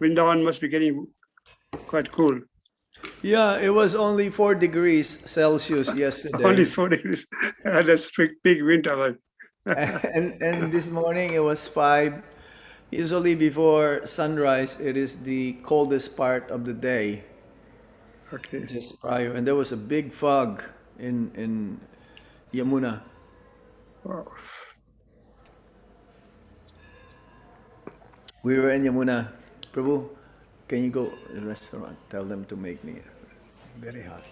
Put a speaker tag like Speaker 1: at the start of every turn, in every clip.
Speaker 1: Vrindavan must be getting quite cool.
Speaker 2: Yeah, it was only 4 degrees Celsius yesterday.
Speaker 1: Only 4 degrees. That's big winter. Like.
Speaker 2: and this morning it was 5. Usually before sunrise, it is the coldest part of the day.
Speaker 1: Okay.
Speaker 2: Just prior, and there was a big fog in Yamuna.
Speaker 1: Wow.
Speaker 2: We were in Yamuna. Prabhu, can you go to the restaurant? Tell them to make me very hot.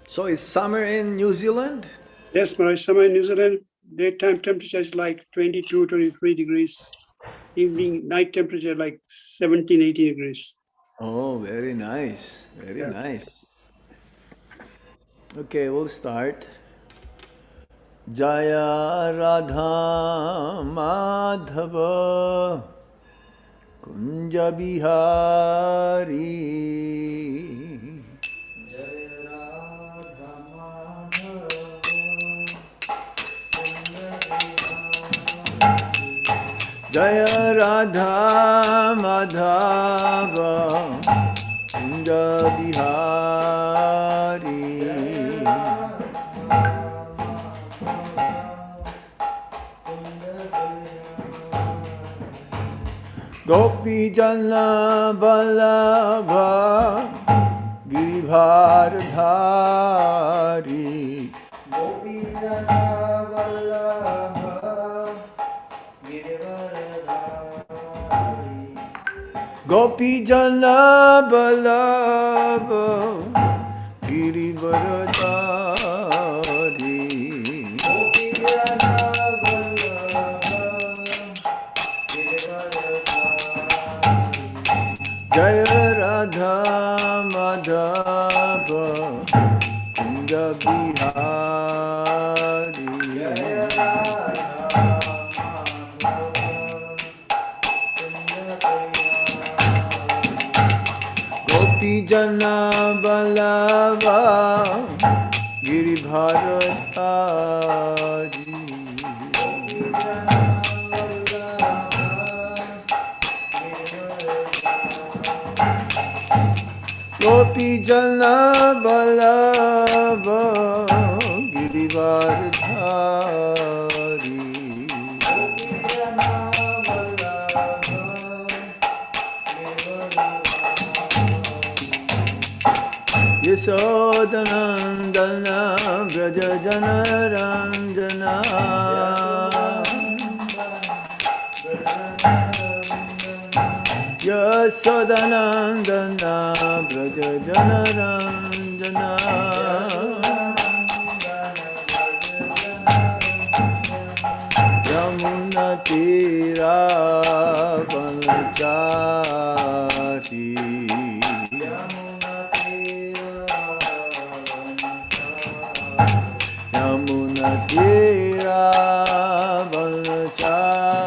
Speaker 2: So it's summer in New Zealand?
Speaker 1: Yes, Maharaj. Summer in New Zealand, daytime temperature is like 22, 23 degrees. Evening, night temperature like 17, 18 degrees.
Speaker 2: Oh, very nice. Very nice. Okay, we'll start. Jaya Radha Madhava Kunja Bihari. Jaya Radha Madhava Kunja Bihari. Gopi Jana Vallabha Giribharadhari. Gopi Jana Vallabha Giribharadhari. Gopi Jana Vallabha Giribharadhari. Gopi Jana Jaya Radha Madhava Kunja Bihari. Gopi Jana Vallabha Giribharadhari. Gopi Jana Vallabha Girivardhari. Yasodhanandana Braja Janardhana. Yasodhanandana Braja Janardhana. Yamuna Tira Vanachari. Yamuna Tira Vanachari.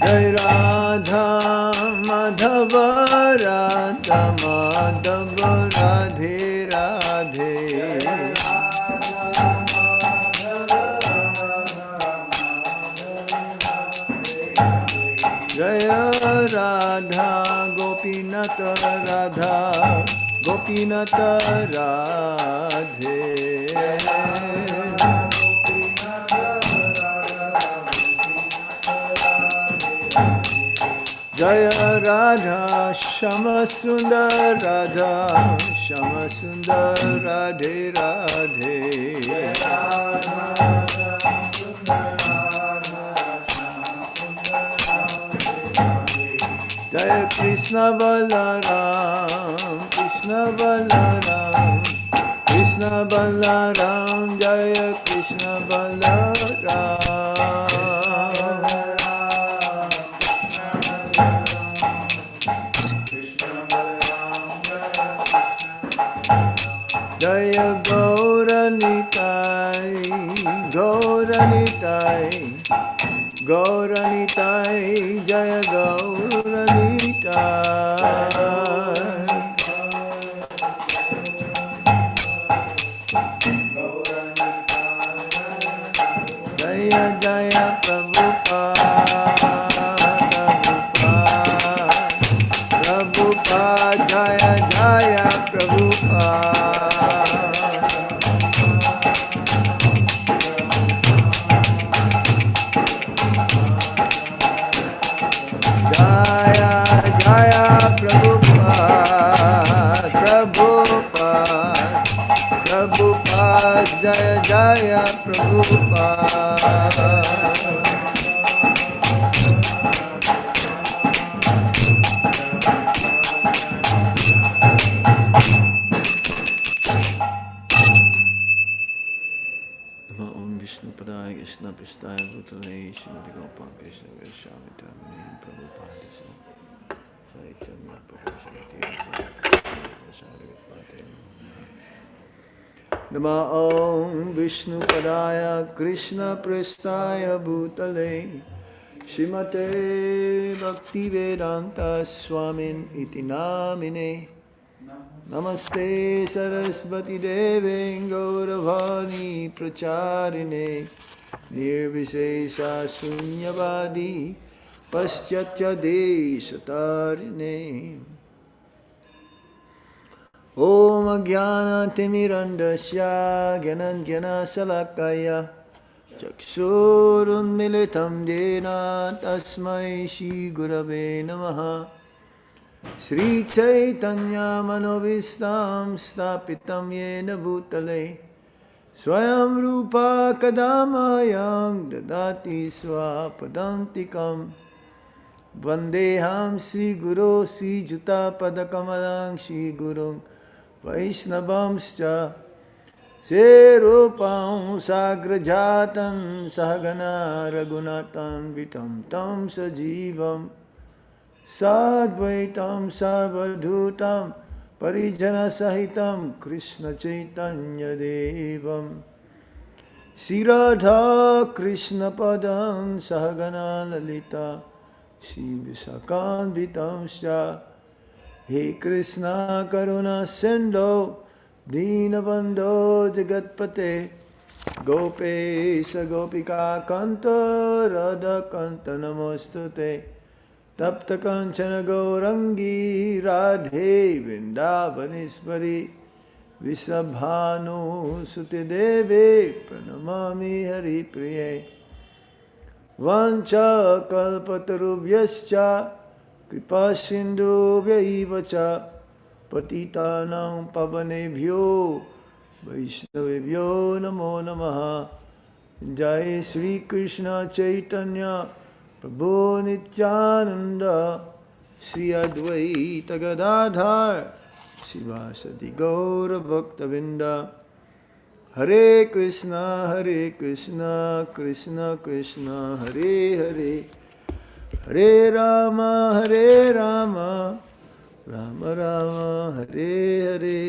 Speaker 2: Jai Radha Madhava Radha Madhava Radhe Radhe. Jaya Radha Gopinata Radha Gopinata Radhe. Jaya Radha Shama Sundar Radha Shama Sundar Radhe Radhe. Jaya Krishna Balaram Krishna Balaram Krishna Balaram Jaya Krishna Balaram. Jaya Gauranitai, Gauranitai, Gauranitai, Jaya Gauranitai. Jaya Prabhupada, Jaya Jaya Prabhupada. Jaya Jaya Prabhupada, Prabhupada, Jaya Jaya Prabhupada. Om Vishnu Padaya Krishna Pristaya Bhutale Srimati Gopal Krishna Veshami Tramani Prabhupada Saitanya Prabhupada Nama Om Vishnu Padaya Krishna Pristaya Bhutale Srimate Bhakti Vedanta Swamin Iti Namine Namaste Sarasvati Devi Gauravani Pracharine Nirvishesha Sunyavadi Paschatya Deshatarine Om Ajnana Timirandasya Gyananjana Salakaya Chakshurunmilitam Jena Tasmai Shri Gurave Namaha Sri Chaitanya Manovistam Stapitam Yena Bhutale Swayam Rupa Kadamayang Dadati Swapadantikam Vandeham Sri Guru Sri Juta Padakamalang Sri Gurung Vaisnavamscha Serupam Sagrajatan Sahagana Raghunatan Vitam Tam Sajivam Sadvaitam Savadhutam Parijana Sahitam Krishna Chaitanya Devam Sri Radha Krishna Padam Sahagana Lalita Sri Visakanvitam Sya He Krishna Karuna Sendo Dinabandho Jagatpate Gopesa Gopika Kanta Radha Kanta Namostute Tapta Kanchana Gaurangi Radhe Vrindavaneshwari Visabhanu Sute Deve Pranamami Hari Priye Vancha Kalpatarubhyascha Kripa Sindhubhyaivacha Patitanam Pavanebhyo Vaishnavebhyo Namo Namaha Jai Sri Krishna Chaitanya Prabhu Nityananda Sri Advaita Gadadhar Sivasadi Gaura Bhaktavinda Hare Krishna Krishna Krishna Hare Hare Hare Rama Rama Rama Hare Hare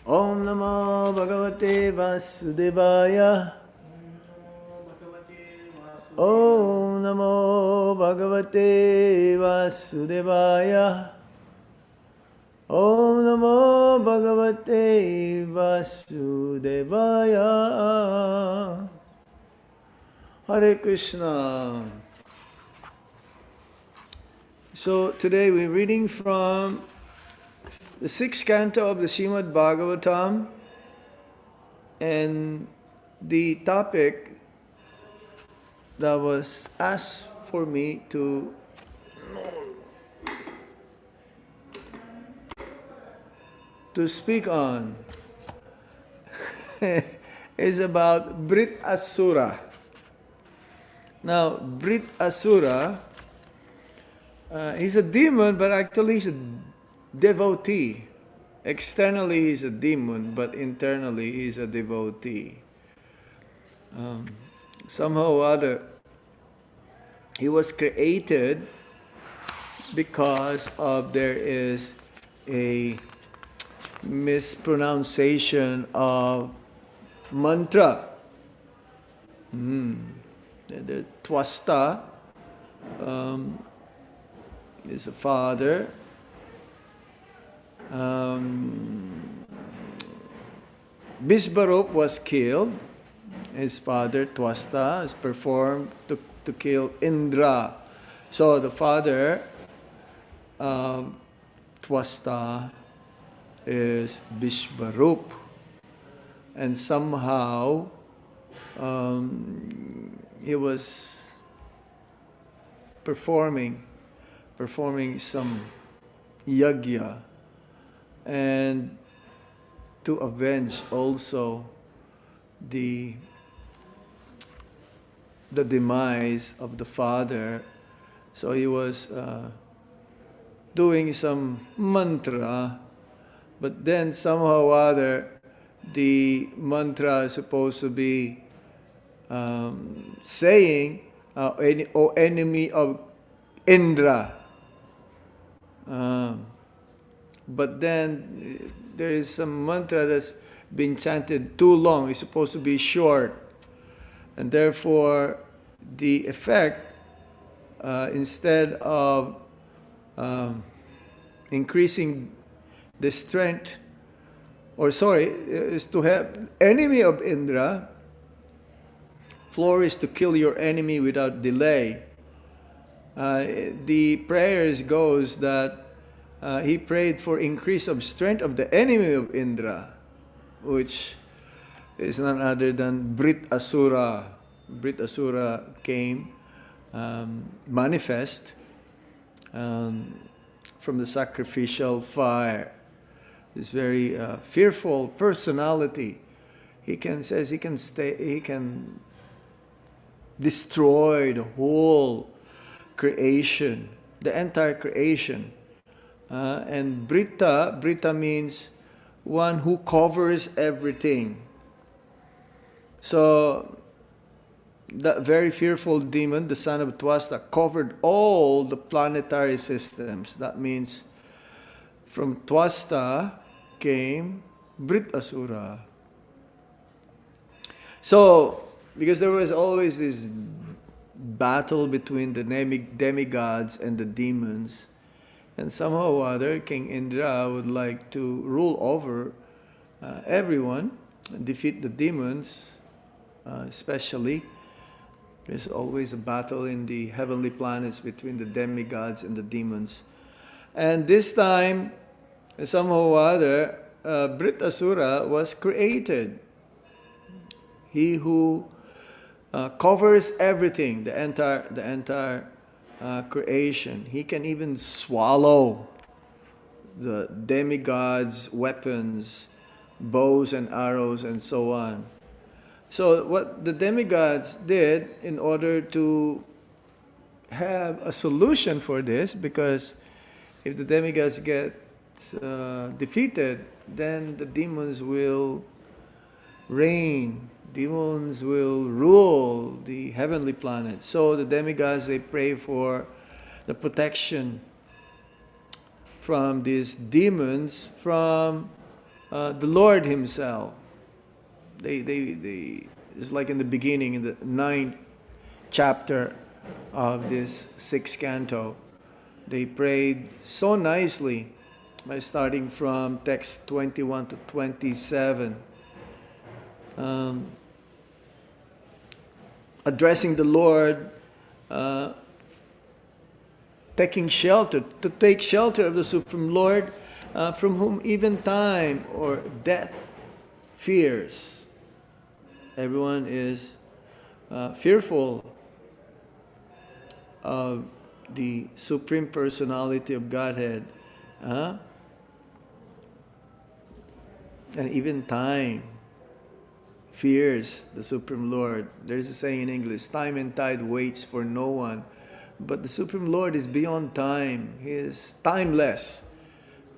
Speaker 2: Om Namo Bhagavate Vasudevaya Om Namo Bhagavate Vasudevaya Om Namo Bhagavate Vasudevaya Hare Krishna. So today we're reading from the 6th canto of the Srimad Bhagavatam, and the topic that was asked for me to speak on is about Vritrasura. Now, Vritrasura, he's a demon, but actually he's a devotee. Externally he's a demon, but internally he's a devotee. Somehow or other, he was created because of there is a mispronunciation of mantra. The Twasta is a father. Vishvarup was killed. His father, Twasta, is performed to kill Indra. So the father, Twasta, is Vishvarup. And somehow he was performing some yagya, and to avenge also the demise of the father. So he was doing some mantra, but then somehow or other the mantra is supposed to be saying, O enemy of Indra. But then there is some mantra that's been chanted too long. It's supposed to be short. And therefore, the effect, instead of increasing the strength, is to have enemy of Indra, floor is to kill your enemy without delay. The prayers goes that he prayed for increase of strength of the enemy of Indra, which is none other than Vritrasura. Vritrasura came, manifest from the sacrificial fire. This very fearful personality. He can destroy the whole creation, the entire creation. And Brita means one who covers everything. So that very fearful demon, the son of Twasta, covered all the planetary systems. That means from Twasta came Vritrasura. So, because there was always this battle between the demigods and the demons, and somehow or other, King Indra would like to rule over everyone and defeat the demons, especially. There's always a battle in the heavenly planets between the demigods and the demons. And this time, somehow or other, Vritrasura was created. He who covers everything, the entire creation. He can even swallow the demigods' weapons, bows and arrows, and so on. So what the demigods did in order to have a solution for this, because if the demigods get defeated, then the demons will reign. Demons will rule the heavenly planet. So the demigods, they pray for the protection from these demons from the Lord Himself. They it's like in the beginning, in the 9th chapter of this 6th canto, they prayed so nicely by starting from text 21 to 27. Addressing the Lord, taking shelter, to take shelter of the Supreme Lord, from whom even time or death fears. Everyone is fearful of the Supreme Personality of Godhead. And even time fears the Supreme Lord. There's a saying in English, time and tide waits for no one. But the Supreme Lord is beyond time. He is timeless.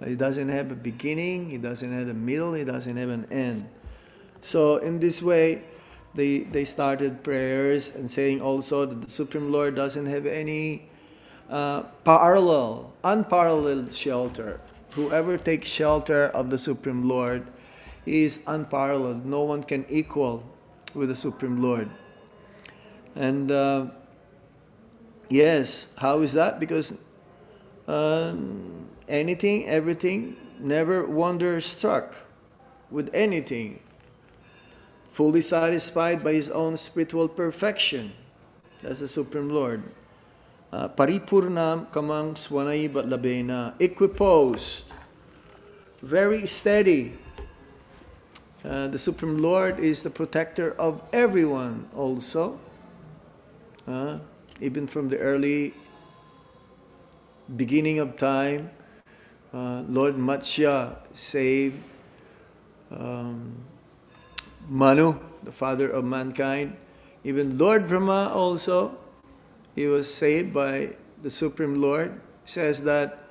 Speaker 2: He doesn't have a beginning, He doesn't have a middle, He doesn't have an end. So in this way, they started prayers and saying also that the Supreme Lord doesn't have any unparalleled shelter. Whoever takes shelter of the Supreme Lord is unparalleled. No one can equal with the Supreme Lord. And yes, how is that? Because anything, everything, never wonder struck with anything. fully satisfied by His own spiritual perfection. That's the Supreme Lord. Paripurnam kamang swanai labena, equiposed, very steady. The Supreme Lord is the protector of everyone also. Even from the early beginning of time, Lord Matsya saved Manu, the father of mankind. Even Lord Brahma also, he was saved by the Supreme Lord. It says that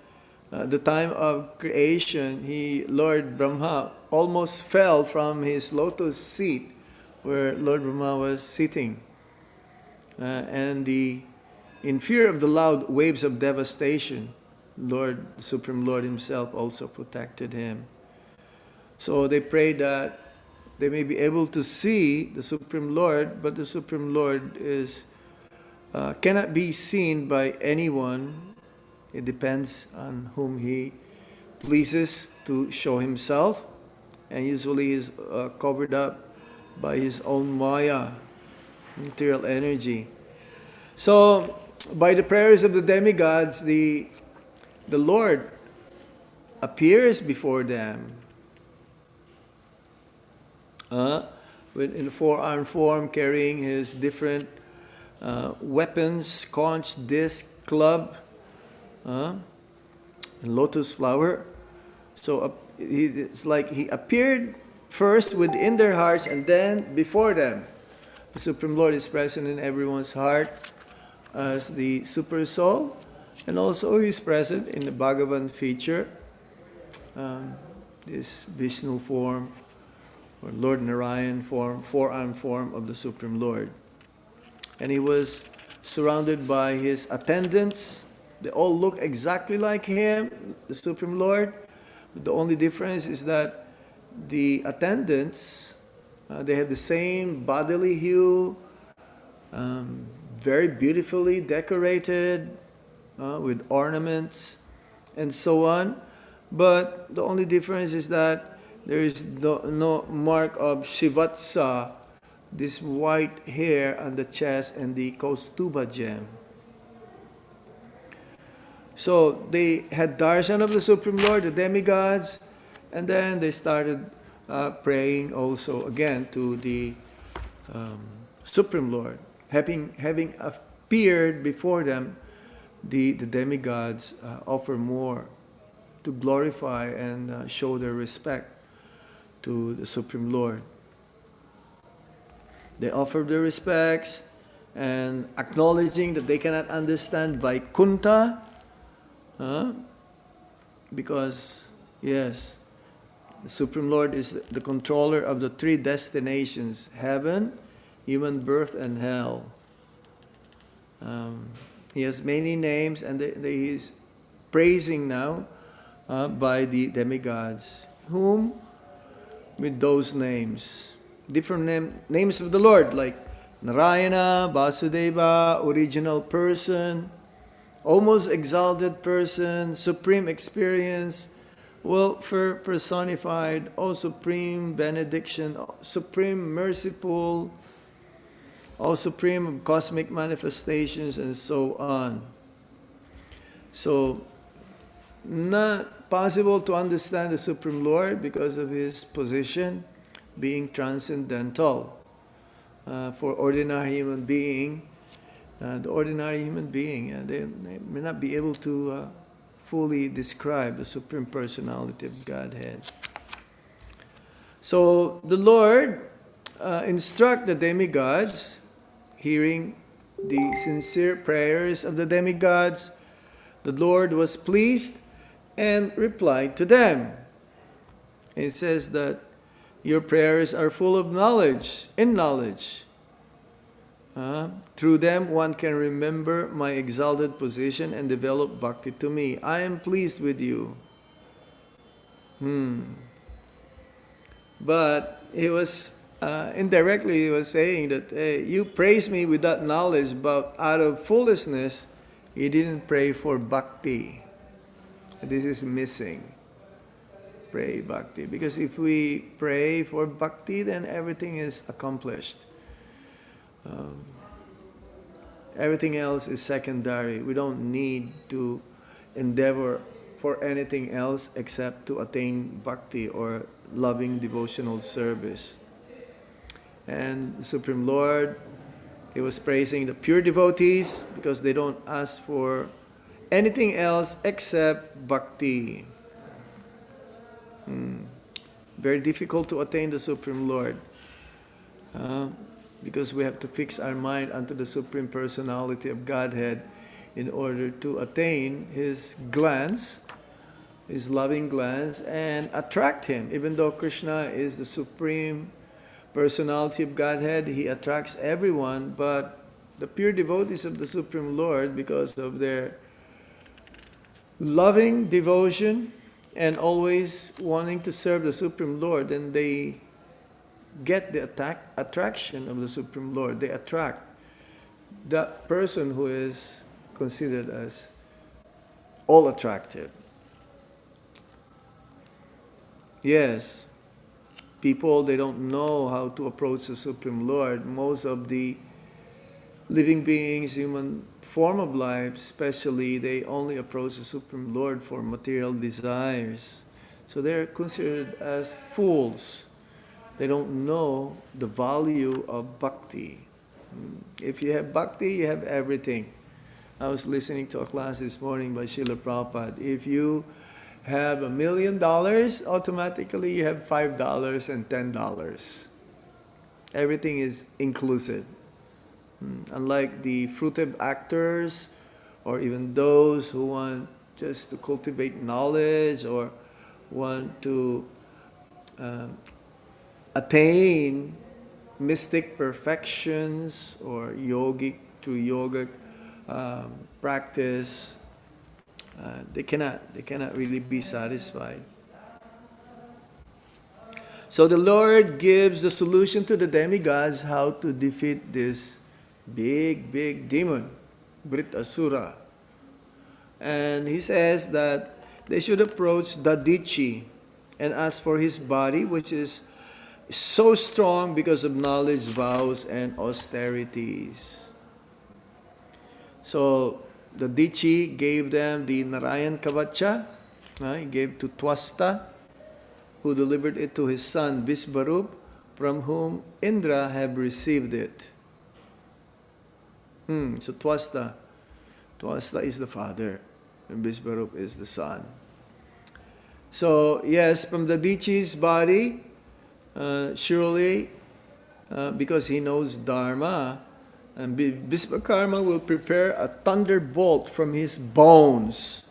Speaker 2: at the time of creation, Lord Brahma almost fell from his lotus seat where Lord Brahma was sitting. And in fear of the loud waves of devastation, the Supreme Lord Himself also protected him. So they prayed that they may be able to see the Supreme Lord, but the Supreme Lord cannot be seen by anyone. It depends on whom He pleases to show Himself, and usually is covered up by His own Maya, material energy. So, by the prayers of the demigods, the Lord appears before them in four-armed form, carrying His different weapons, conch, disc, club, and lotus flower. So it's like He appeared first within their hearts and then before them. The Supreme Lord is present in everyone's heart as the Super Soul, and also He's present in the Bhagavan feature, this Vishnu form, or Lord Narayan form, four-armed form of the Supreme Lord. And He was surrounded by His attendants. They all look exactly like Him, the Supreme Lord. The only difference is that the attendants, they have the same bodily hue, very beautifully decorated with ornaments and so on. But the only difference is that there is no mark of Shivatsa, this white hair on the chest, and the Kaustuba gem. So they had darshan of the Supreme Lord, the demigods, and then they started praying also again to the Supreme Lord. Having appeared before them, the demigods offer more to glorify and show their respect to the Supreme Lord. They offer their respects and acknowledging that they cannot understand Vaikuntha, because, yes, the Supreme Lord is the controller of the three destinations: heaven, human birth, and hell. He has many names, and he is praising now by the demigods, whom with those names, different names of the Lord, like Narayana, Vasudeva, original person, almost exalted person, supreme experience, welfare personified, O supreme benediction, supreme merciful, O supreme cosmic manifestations, and so on. So, not possible to understand the Supreme Lord because of His position being transcendental. For ordinary human being, they may not be able to fully describe the Supreme Personality of Godhead. So the Lord instruct the demigods, hearing the sincere prayers of the demigods. The Lord was pleased and replied to them. It says that your prayers are full of knowledge, in knowledge. Through them one can remember my exalted position and develop bhakti to me. I am pleased with you. But he was indirectly he was saying that, hey, you praise me without knowledge, but out of foolishness, you didn't pray for bhakti. This is missing. pray bhakti. Because if we pray for bhakti, then everything is accomplished. Everything else is secondary. We don't need to endeavor for anything else except to attain bhakti or loving devotional service. And the Supreme Lord, He was praising the pure devotees because they don't ask for anything else except bhakti. Very difficult to attain the Supreme Lord because we have to fix our mind unto the Supreme Personality of Godhead in order to attain His glance, His loving glance, and attract Him. Even though Krishna is the Supreme Personality of Godhead, He attracts everyone, but the pure devotees of the Supreme Lord, because of their loving devotion and always wanting to serve the Supreme Lord, and they get the attraction of the Supreme Lord. They attract that person who is considered as all attractive. Yes, people, they don't know how to approach the Supreme Lord. Most of the living beings, human form of life especially, they only approach the Supreme Lord for material desires. So they're considered as fools. They don't know the value of bhakti. If you have bhakti, you have everything. I was listening to a class this morning by Srila Prabhupada. If you have $1 million, automatically you have $5 and $10. Everything is inclusive. Unlike the fruitive actors, or even those who want just to cultivate knowledge or want to attain mystic perfections or yogic through yogic practice, they cannot really be satisfied. So the Lord gives the solution to the demigods how to defeat this big demon, Vritrasura. And He says that they should approach Dadichi and ask for his body, which is so strong because of knowledge, vows, and austerities. So the Dichi gave them the Narayan Kavacha. He gave to Twasta, who delivered it to his son Visvarup, from whom Indra have received it. So Twasta is the father, and Visvarup is the son. So yes, from the Dichi's body, surely, because he knows Dharma, and Vishvakarma will prepare a thunderbolt from his bones.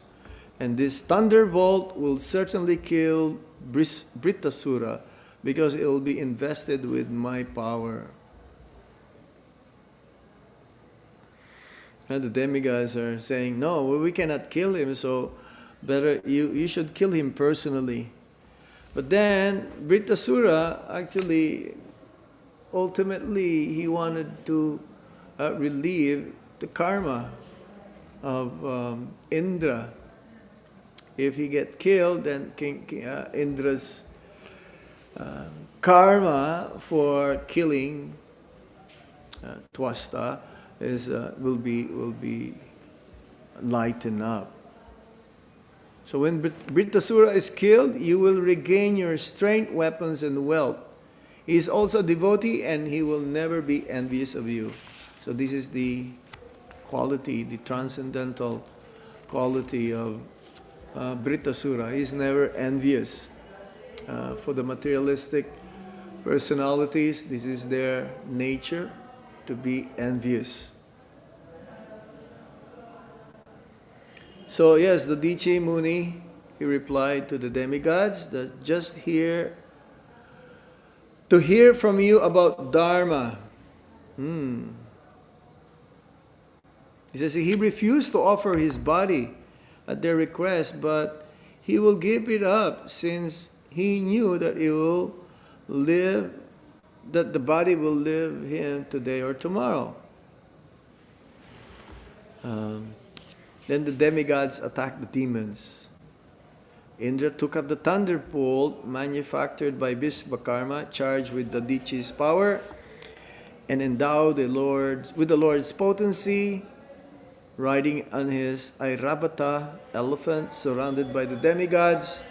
Speaker 2: And this thunderbolt will certainly kill Vritrasura, because it will be invested with my power. And the demigods are saying, no, we cannot kill him, so better you should kill him personally. But then Vritrasura actually, ultimately, he wanted to relieve the karma of Indra. If he get killed, then Indra's karma for killing Twasta will be lightened up. So when Vritrasura is killed, you will regain your strength, weapons, and wealth. He is also a devotee, and he will never be envious of you. So this is the quality, the transcendental quality of Vritrasura. He is never envious. For the materialistic personalities, this is their nature, to be envious. So yes, the Dichi Muni, he replied to the demigods that just to hear from you about Dharma. He says he refused to offer his body at their request, but he will give it up since he knew that that the body will live him today or tomorrow. Then the demigods attacked the demons. Indra took up the thunderbolt manufactured by Vishvakarma, charged with Dadichi's power, and endowed with the Lord's potency, riding on his Airavata elephant, surrounded by the demigods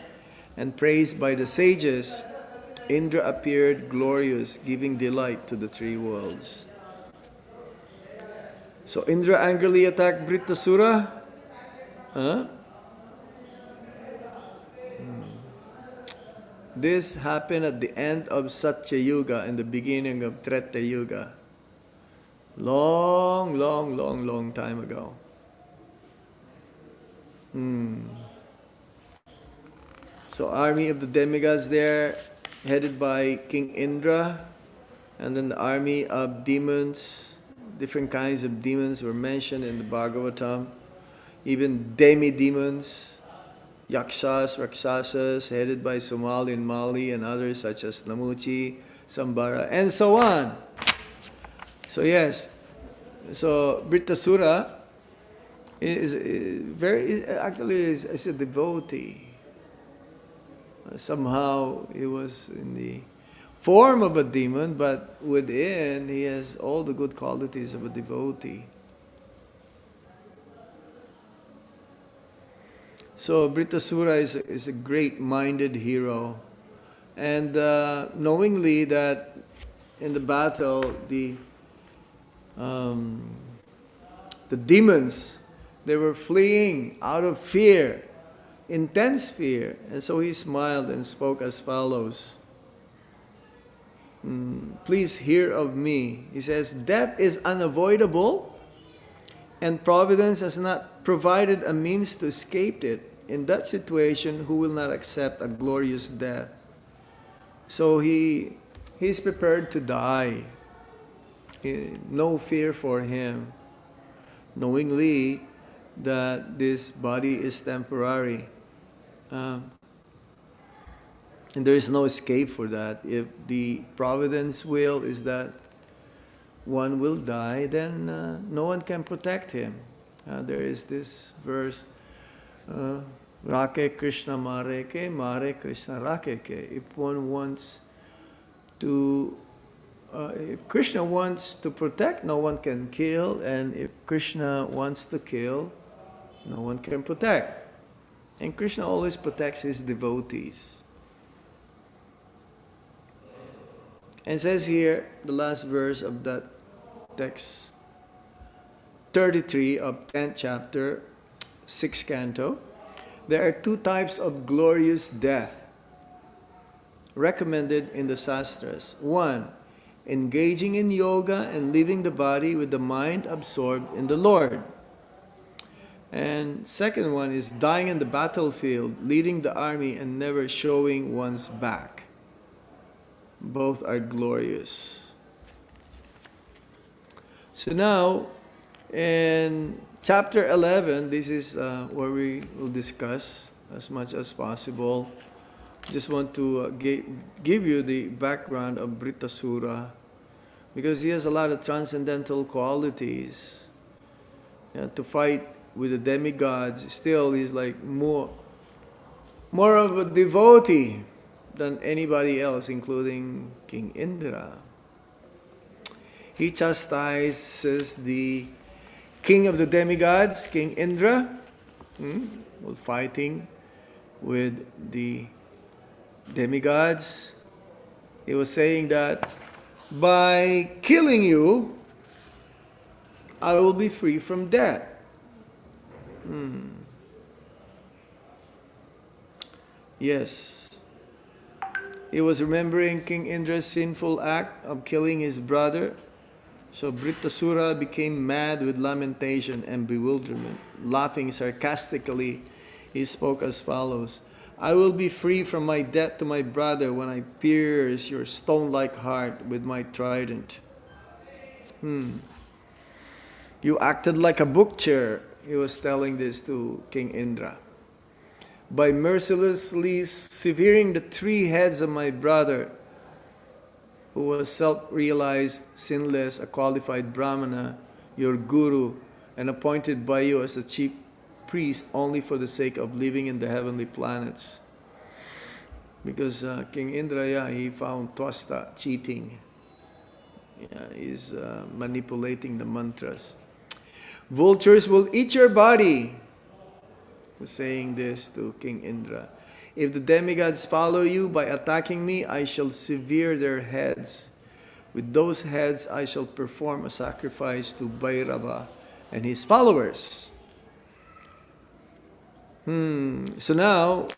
Speaker 2: and praised by the sages. Indra appeared glorious, giving delight to the three worlds. So Indra angrily attacked Vritrasura. Huh? This happened at the end of Satya Yuga and the beginning of Treta Yuga. Long time ago. So army of the demigods there, headed by King Indra, and then the army of demons, different kinds of demons were mentioned in the Bhagavatam. Even demi-demons, yakshas, rakshasas, headed by Somali and Mali, and others such as Namuchi, Sambara, and so on. So yes, so Vritrasura is a devotee. Somehow he was in the form of a demon, but within he has all the good qualities of a devotee. So Vritrasura is a great-minded hero, and knowingly that in the battle the demons, they were fleeing out of fear, intense fear, and so he smiled and spoke as follows. Please hear of me. He says, death is unavoidable, and providence has not provided a means to escape it. In that situation, who will not accept a glorious death? So he's prepared to die. No fear for him, knowingly that this body is temporary. And there is no escape for that. If the providence will is that one will die, then no one can protect him. There is this verse, Rake Krishna Mare Ke, Mare Krishna Rake Ke. If one wants to, if Krishna wants to protect, no one can kill, and if Krishna wants to kill, no one can protect. And Krishna always protects his devotees. And it says here, the last verse of that text, 33 of 10th chapter, 6th canto, there are two types of glorious death recommended in the Shastras. One, engaging in yoga and leaving the body with the mind absorbed in the Lord. And second one is dying in the battlefield, leading the army and never showing one's back. Both are glorious. So now, in chapter 11, this is where we will discuss as much as possible. Just want to give you the background of Vritrasura, because he has a lot of transcendental qualities. To fight with the demigods, still he's like more of a devotee than anybody else, including King Indra. He chastises the king of the demigods, King Indra, while fighting with the demigods. He was saying that by killing you, I will be free from death. Yes. He was remembering King Indra's sinful act of killing his brother. So Vritrasura became mad with lamentation and bewilderment. Laughing sarcastically, he spoke as follows. I will be free from my debt to my brother when I pierce your stone-like heart with my trident. You acted like a butcher, he was telling this to King Indra. By mercilessly severing the 3 heads of my brother, who was self-realized, sinless, a qualified Brahmana, your guru, and appointed by you as the chief priest only for the sake of living in the heavenly planets. Because King Indra, yeah, he found Twasta cheating. Yeah, he's manipulating the mantras. Vultures will eat your body. Was saying this to King Indra. If the demigods follow you by attacking me, I shall sever their heads. With those heads, I shall perform a sacrifice to Bhairava and his followers. So now,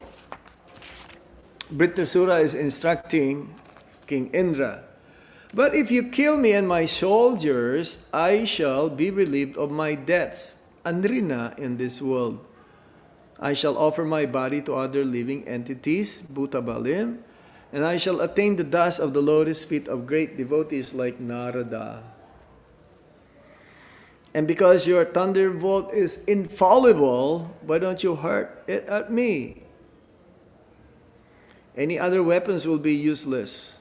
Speaker 2: Vritrasura is instructing King Indra. But if you kill me and my soldiers, I shall be relieved of my debts, Anrina, in this world. I shall offer my body to other living entities, Bhutabalim, and I shall attain the dust of the lotus feet of great devotees like Narada. And because your thunderbolt is infallible, why don't you hurt it at me? Any other weapons will be useless.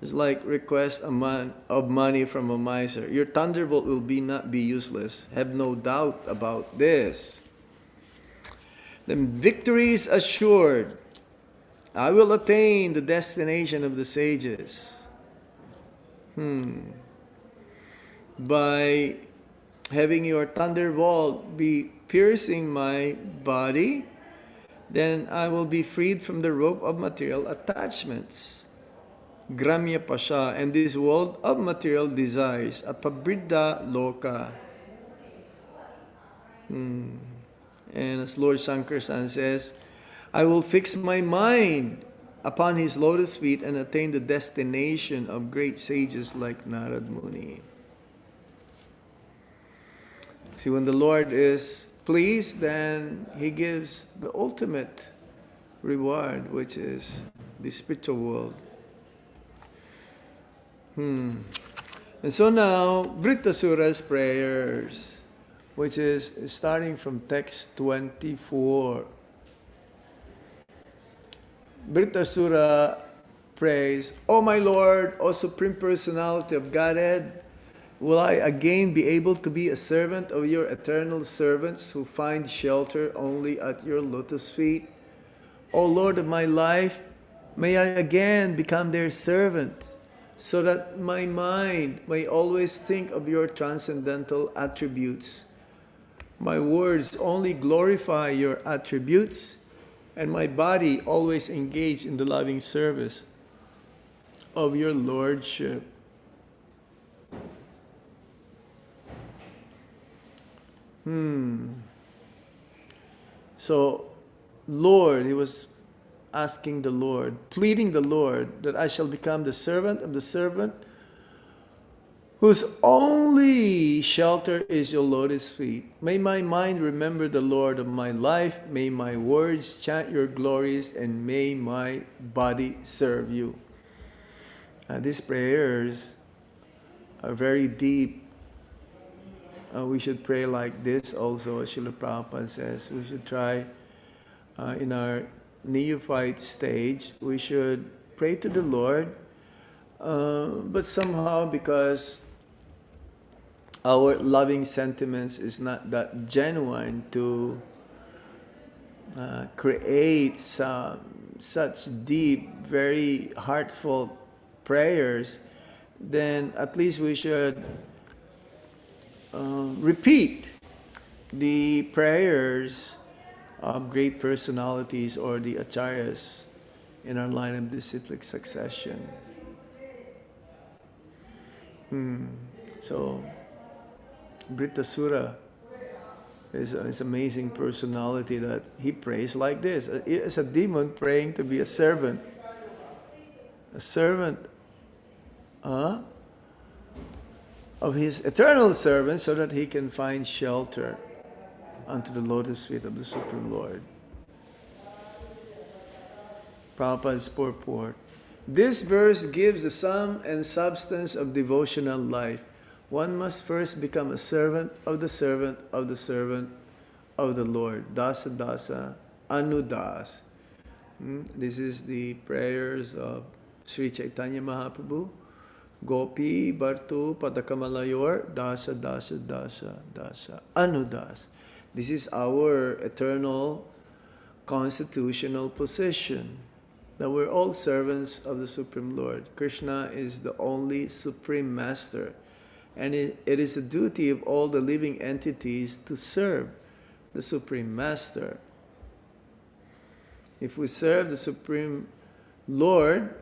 Speaker 2: It's like request of money from a miser. Your thunderbolt will not be useless. Have no doubt about this. Then victory is assured. I will attain the destination of the sages. By having your thunderbolt be piercing my body, then I will be freed from the rope of material attachments. Gramya Pasha, and this world of material desires, Apabridda Loka. And as Lord Sankarsan says, I will fix my mind upon his lotus feet and attain the destination of great sages like Narad Muni. See, when the Lord is pleased, then he gives the ultimate reward, which is the spiritual world. And so now, Vritrasura's prayers, which is starting from text 24. Vritrasura prays, O my Lord, O Supreme Personality of Godhead, will I again be able to be a servant of your eternal servants who find shelter only at your lotus feet? O Lord of my life, may I again become their servant, so that my mind may always think of your transcendental attributes. My words only glorify your attributes, and my body always engage in the loving service of your Lordship. So, Lord, he was asking the Lord, pleading the Lord that I shall become the servant of the servant whose only shelter is your lotus feet. May my mind remember the Lord of my life. May my words chant your glories, and may my body serve you. These prayers are very deep. We should pray like this also, as Srila Prabhupada says. We should try in our neophyte stage, we should pray to the Lord, but somehow because our loving sentiments is not that genuine to create such deep, very heartfelt prayers, then at least we should repeat the prayers of great personalities or the acharyas in our line of disciplic succession. So, Vritrasura is an amazing personality that he prays like this. It's a demon praying to be a servant. A servant of his eternal servant, so that he can find shelter unto the lotus feet of the Supreme Lord. Prabhupada's purport. This verse gives the sum and substance of devotional life. One must first become a servant of the servant of the servant of the Lord. Dasa Dasa Anudas. This is the prayers of Sri Chaitanya Mahaprabhu. Gopi Bartu Padakamalayor Dasa Dasa Dasa Dasa Anudas. This is our eternal constitutional position, that we're all servants of the Supreme Lord. Krishna is the only Supreme Master, and it is the duty of all the living entities to serve the Supreme Master. If we serve the Supreme Lord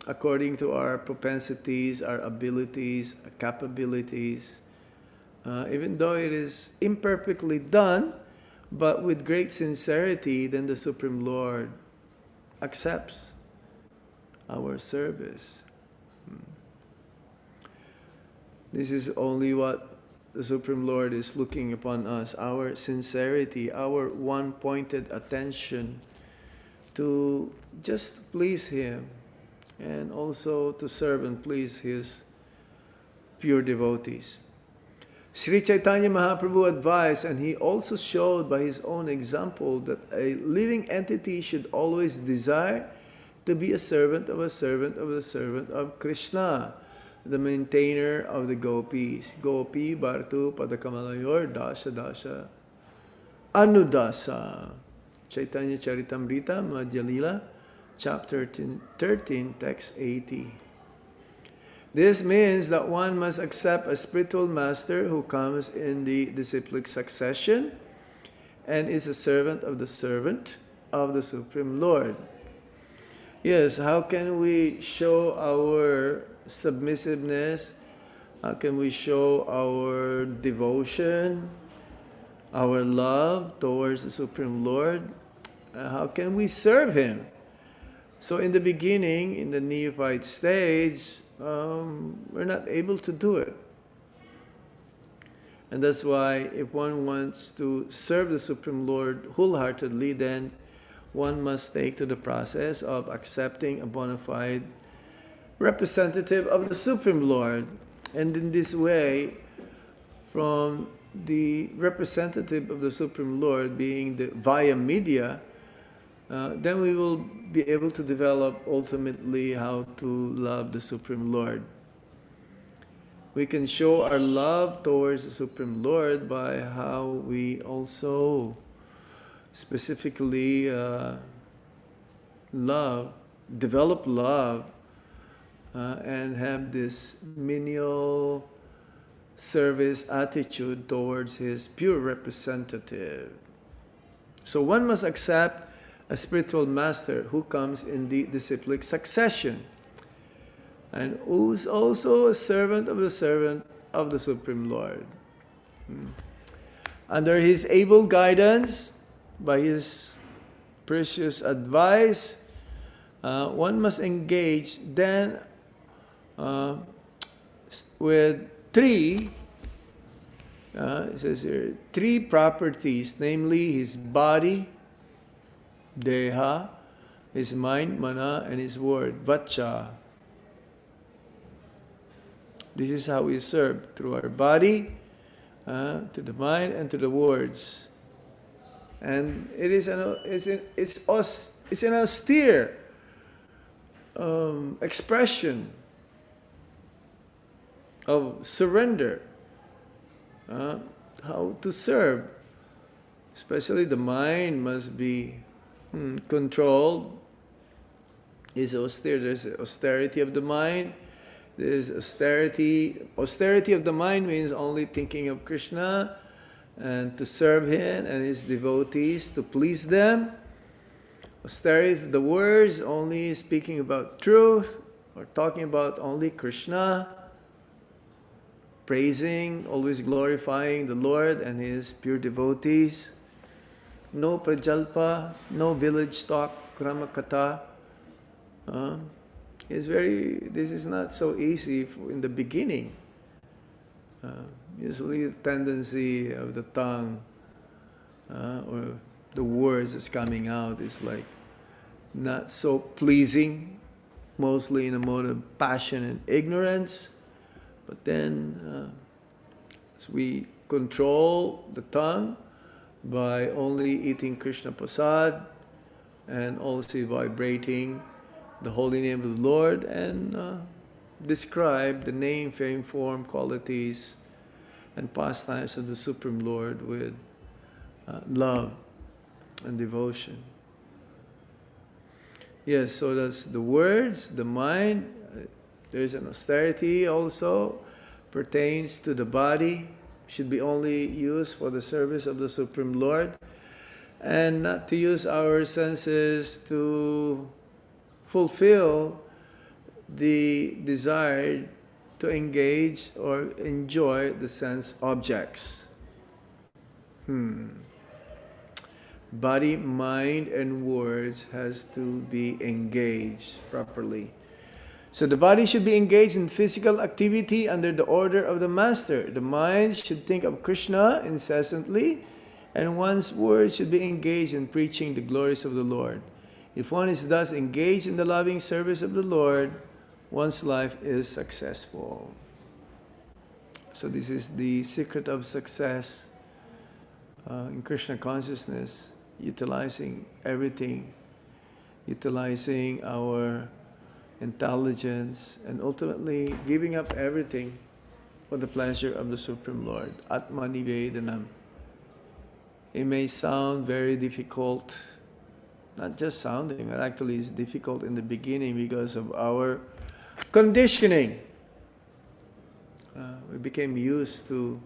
Speaker 2: according to our propensities, our abilities, our capabilities, even though it is imperfectly done, but with great sincerity, then the Supreme Lord accepts our service. This is only what the Supreme Lord is looking upon us, our sincerity, our one-pointed attention to just please Him, and also to serve and please His pure devotees. Sri Chaitanya Mahaprabhu advised, and he also showed by his own example, that a living entity should always desire to be a servant of a servant of the servant of Krishna, the maintainer of the gopis. Gopi Bhartu Padakamalayur Dasha Dasha Anudasa. Chaitanya Charitamrita Madhya Lila, chapter 13, text 80. This means that one must accept a spiritual master who comes in the disciplic succession and is a servant of the Supreme Lord. Yes, how can we show our submissiveness? How can we show our devotion, our love towards the Supreme Lord? How can we serve Him? So in the beginning, in the neophyte stage, we're not able to do it. And that's why if one wants to serve the Supreme Lord wholeheartedly, then one must take to the process of accepting a bona fide representative of the Supreme Lord. And in this way, from the representative of the Supreme Lord being the via media, then we will be able to develop ultimately how to love the Supreme Lord. We can show our love towards the Supreme Lord by how we also specifically develop love, and have this menial service attitude towards His pure representative. So one must accept a spiritual master who comes in the disciplic succession, and who's also a servant of the Supreme Lord. Under His able guidance, by His precious advice, one must engage then with three, it says here, three properties, namely his body, Deha, his mind, Mana, and his word, Vacha. This is how we serve, through our body, to the mind, and to the words. And it is an austere expression of surrender, how to serve. Especially the mind must be controlled. Is austere. There's austerity of the mind. There's austerity. Austerity of the mind means only thinking of Krishna and to serve Him and His devotees, to please them. Austerity of the words, only speaking about truth or talking about only Krishna. Praising, always glorifying the Lord and His pure devotees. No prajalpa, no village talk, kramakata. This is not so easy in the beginning. Usually the tendency of the tongue or the words that's coming out is like not so pleasing, mostly in a mode of passion and ignorance. But then as we control the tongue by only eating Krishna Prasad and also vibrating the holy name of the Lord and describe the name, fame, form, qualities, and pastimes of the Supreme Lord with love and devotion. Yes, so that's the words, the mind. There's an austerity also, pertains to the body, should be only used for the service of the Supreme Lord, and not to use our senses to fulfill the desire to engage or enjoy the sense objects. Body, mind, and words has to be engaged properly. So the body should be engaged in physical activity under the order of the Master. The mind should think of Krishna incessantly, and one's words should be engaged in preaching the glories of the Lord. If one is thus engaged in the loving service of the Lord, one's life is successful. So this is the secret of success in Krishna consciousness, utilizing everything, utilizing our intelligence, and ultimately giving up everything for the pleasure of the Supreme Lord. Atma Nivedanam. It may sound very difficult, not just sounding, but actually it's difficult in the beginning because of our conditioning. We became used to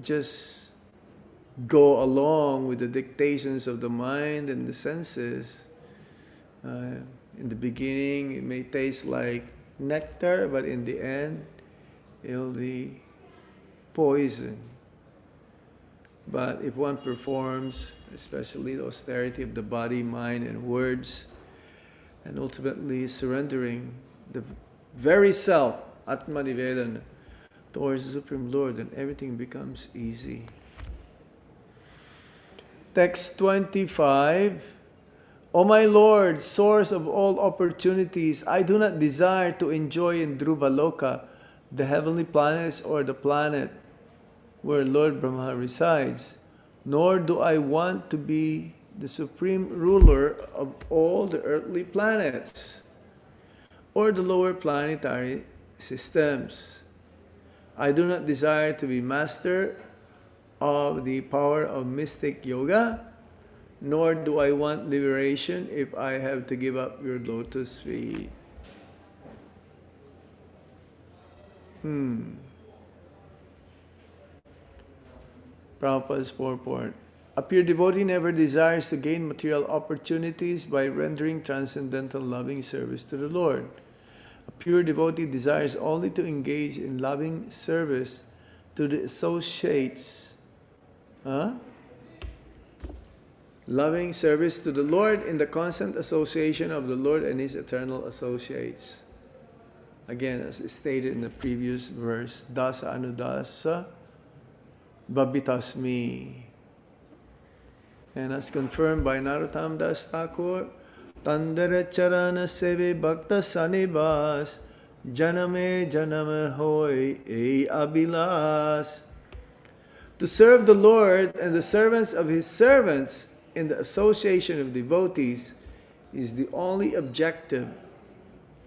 Speaker 2: just go along with the dictations of the mind and the senses. In the beginning, it may taste like nectar, but in the end, it'll be poison. But if one performs, especially the austerity of the body, mind, and words, and ultimately surrendering the very self, Atma Nivedana, towards the Supreme Lord, then everything becomes easy. Text 25. O my Lord, source of all opportunities, I do not desire to enjoy in Dhruvaloka, the heavenly planets or the planet where Lord Brahma resides, nor do I want to be the supreme ruler of all the earthly planets or the lower planetary systems. I do not desire to be master of the power of mystic yoga, nor do I want liberation if I have to give up your lotus feet. Prabhupada's purport. A pure devotee never desires to gain material opportunities by rendering transcendental loving service to the Lord. A pure devotee desires only to engage in loving service to the associates. Loving service to the Lord in the constant association of the Lord and His eternal associates. Again, as stated in the previous verse, Dasa Anudasa Babitasmi. And as confirmed by Narottam Das Thakur, Tandara Charana Seve Bhakta Sanibas Janame Janame Hoy E Abilas. To serve the Lord and the servants of His servants in the association of devotees is the only objective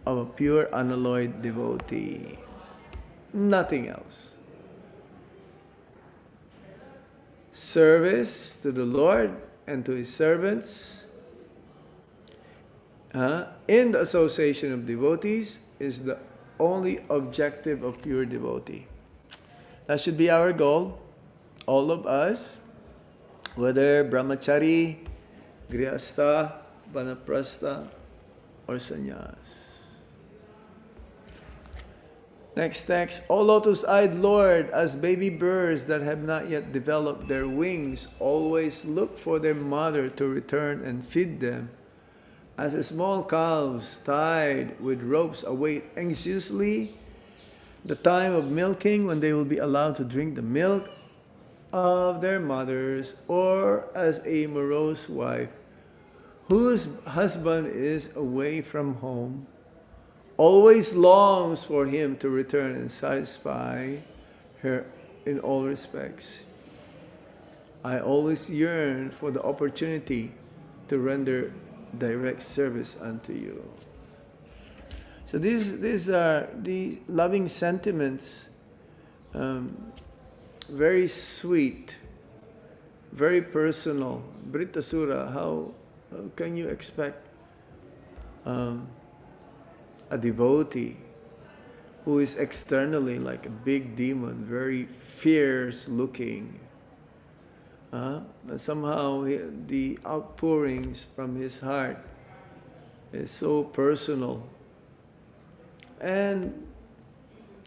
Speaker 2: of a pure unalloyed devotee. Nothing else. Service to the Lord and to His servants in the association of devotees is the only objective of pure devotee. That should be our goal, all of us, whether brahmachari, grihastha, vanaprastha, or sannyas. Next text. O lotus-eyed Lord, as baby birds that have not yet developed their wings always look for their mother to return and feed them, as small calves tied with ropes await anxiously the time of milking when they will be allowed to drink the milk of their mothers, or as a morose wife whose husband is away from home always longs for him to return and satisfy her in all respects. I always yearn for the opportunity to render direct service unto you. So these are the loving sentiments, very sweet, very personal. Vritrasura, how can you expect a devotee who is externally like a big demon, very fierce looking, somehow the outpourings from his heart is so personal. And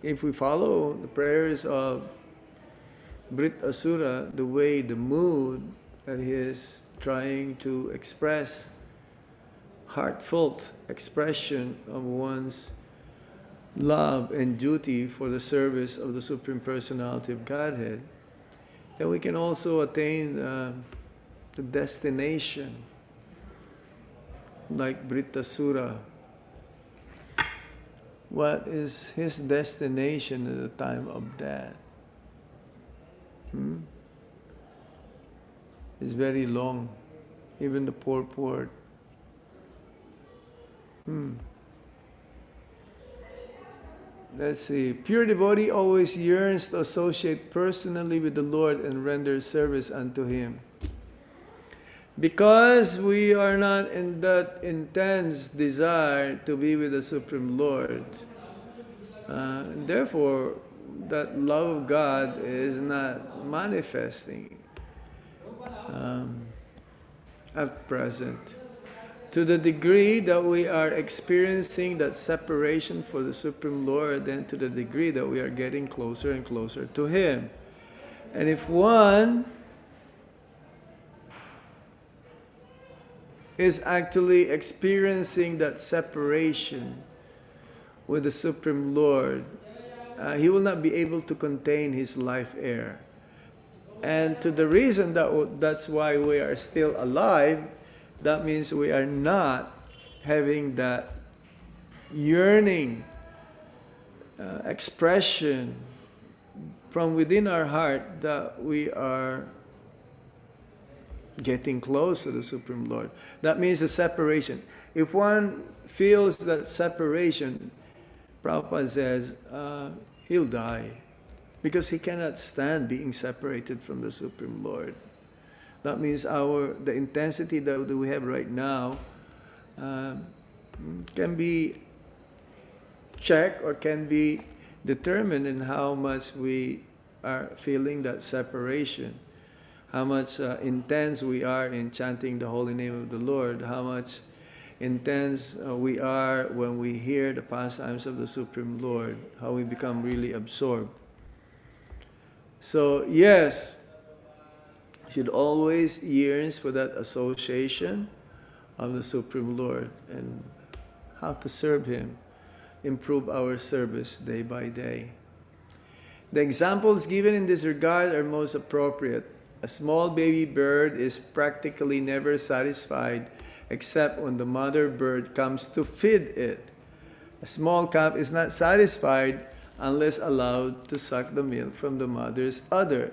Speaker 2: if we follow the prayers of Vritrasura, the way, the mood that he is trying to express, heartfelt expression of one's love and duty for the service of the Supreme Personality of Godhead, then we can also attain the destination like Vritrasura. What is his destination at the time of death? It's very long, even the purport. Let's see. Pure devotee always yearns to associate personally with the Lord and render service unto Him. Because we are not in that intense desire to be with the Supreme Lord, therefore, that love of God is not manifesting at present. To the degree that we are experiencing that separation for the Supreme Lord, then to the degree that we are getting closer and closer to Him. And if one is actually experiencing that separation with the Supreme Lord, he will not be able to contain his life air. And to the reason that that's why we are still alive, that means we are not having that yearning expression from within our heart that we are getting close to the Supreme Lord. That means the separation. If one feels that separation, Prabhupada says, he'll die because he cannot stand being separated from the Supreme Lord. That means the intensity that we have right now can be checked or can be determined in how much we are feeling that separation, how much intense we are in chanting the holy name of the Lord, how much intense we are when we hear the pastimes of the Supreme Lord, how we become really absorbed. So yes, should always yearn for that association of the Supreme Lord and how to serve Him, improve our service day by day. The examples given in this regard are most appropriate. A small baby bird is practically never satisfied except when the mother bird comes to feed it. A small calf is not satisfied unless allowed to suck the milk from the mother's udder.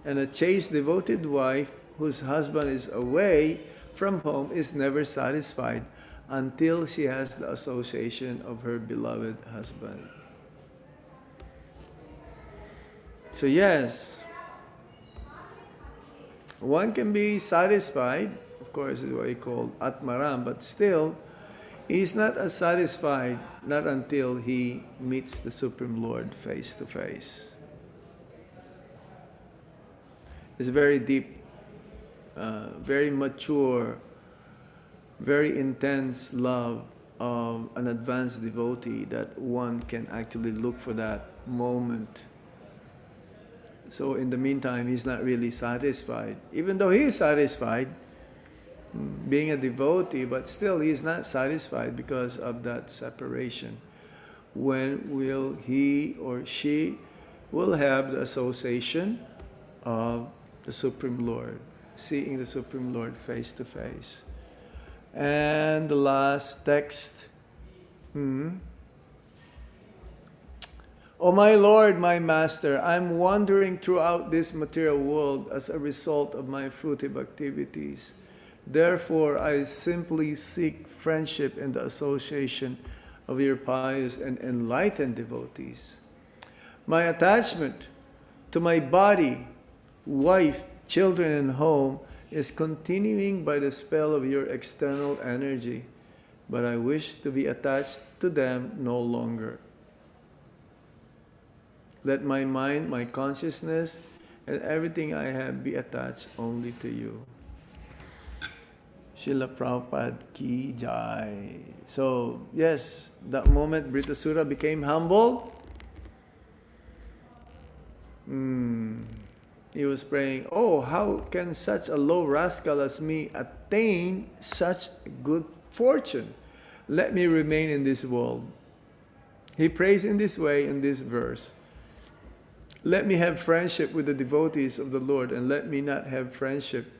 Speaker 2: And a chaste devoted wife whose husband is away from home is never satisfied until she has the association of her beloved husband. So yes, one can be satisfied, of course, is what he called Atmaram, but still, he is not as satisfied, not until he meets the Supreme Lord face to face. It's very deep, very mature, very intense love of an advanced devotee that one can actually look for that moment. So in the meantime, he's not really satisfied. Even though he is satisfied, being a devotee, but still he is not satisfied because of that separation. When will he or she will have the association of the Supreme Lord, seeing the Supreme Lord face to face? And the last text. O my Lord, my Master, I'm wandering throughout this material world as a result of my fruitive activities. Therefore, I simply seek friendship and the association of your pious and enlightened devotees. My attachment to my body, wife, children and home is continuing by the spell of your external energy, but I wish to be attached to them no longer. Let my mind, my consciousness, and everything I have be attached only to you. Srila Prabhupada ki jai. So, yes, that moment Vritrasura became humble. He was praying, oh, how can such a low rascal as me attain such good fortune? Let me remain in this world. He prays in this way in this verse. Let me have friendship with the devotees of the Lord, and let me not have friendship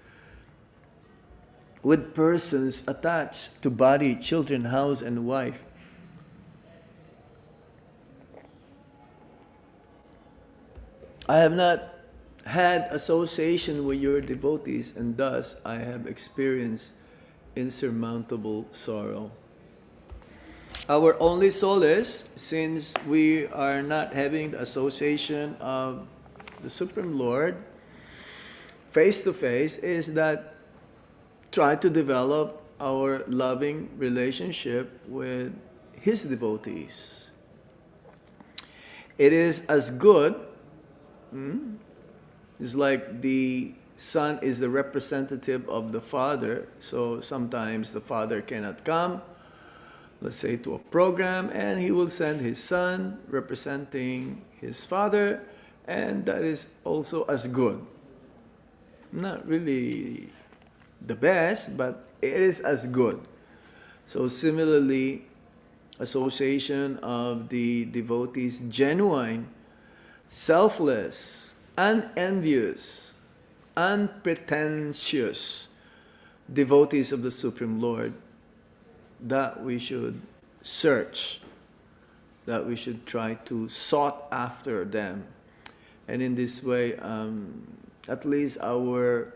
Speaker 2: with persons attached to body, children, house, and wife. I have not had association with your devotees, and thus I have experienced insurmountable sorrow. Our only solace, since we are not having the association of the Supreme Lord face to face, is that try to develop our loving relationship with His devotees. It is as good, it's like the son is the representative of the father, so sometimes the father cannot come, let's say to a program, and he will send his son representing his father, and that is also as good. Not really the best, but it is as good. So similarly, association of the devotees, genuine, selfless, unenvious, unpretentious devotees of the Supreme Lord, that we should search, that we should try to sought after them. And in this way, at least our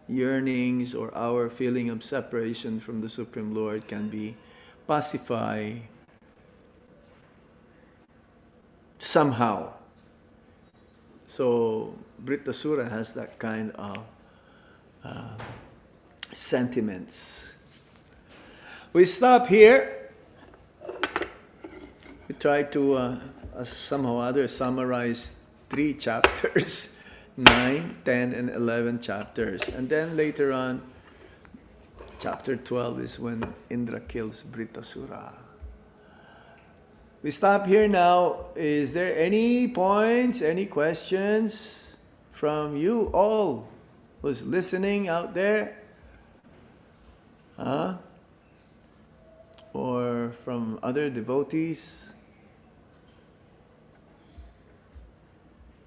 Speaker 2: yearnings or our feeling of separation from the Supreme Lord can be pacified somehow. So Vritrasura has that kind of sentiments. We stop here. We try to somehow or other summarize 3 chapters, 9, 10, and 11 chapters. And then later on, chapter 12 is when Indra kills Vritrasura. We stop here now. Is there any points, any questions from you all who's listening out there? Or from other devotees?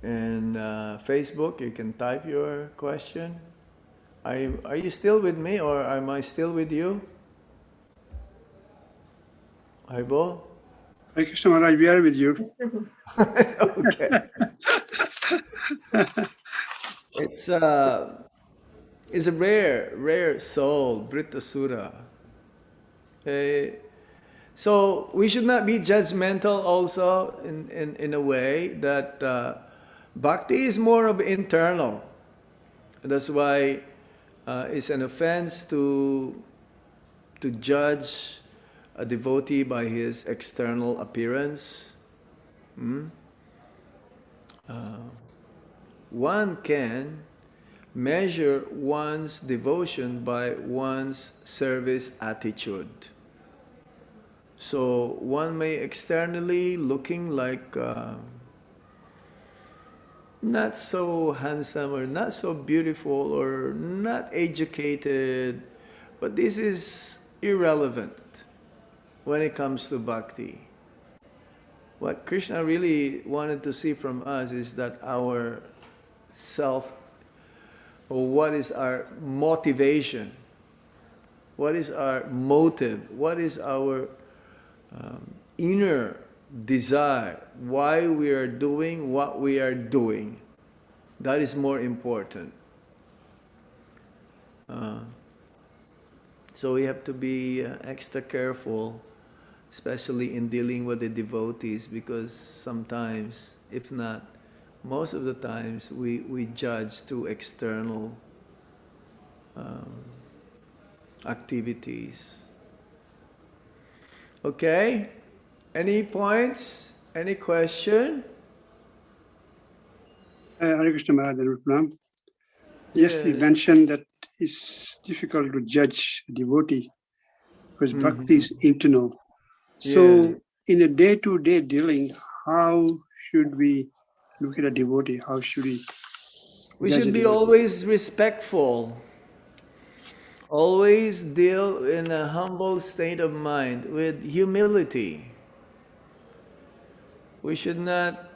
Speaker 2: And Facebook, you can type your question. Are you still with me, or am I still with you? Haribo?
Speaker 1: Hare Krishna Maharaj, we are with you.
Speaker 2: Okay. It's a rare soul, Vritrasura. So we should not be judgmental also in a way that Bhakti is more of internal. That's why it's an offense to judge a devotee by his external appearance. One can measure one's devotion by one's service attitude. So one may externally looking like not so handsome or not so beautiful or not educated, but this is irrelevant when it comes to bhakti. What Krishna really wanted to see from us is that our self, or what is our motivation, what is our motive, what is our inner desire, why we are doing what we are doing. That is more important. So we have to be extra careful, especially in dealing with the devotees, because sometimes, if not, most of the times we judge through external activities. Okay? Any points? Any question?
Speaker 1: Hare Krishna Maharaj and Pranam. Yes, you
Speaker 2: Yes.
Speaker 1: mentioned that it's difficult to judge a devotee because bhakti is internal. So,
Speaker 2: Yes.
Speaker 1: in a day-to-day dealing, how should we look at a devotee? How should we
Speaker 2: We
Speaker 1: judge a
Speaker 2: should be
Speaker 1: devotee?
Speaker 2: always respectful. Always deal in a humble state of mind with humility. We should not,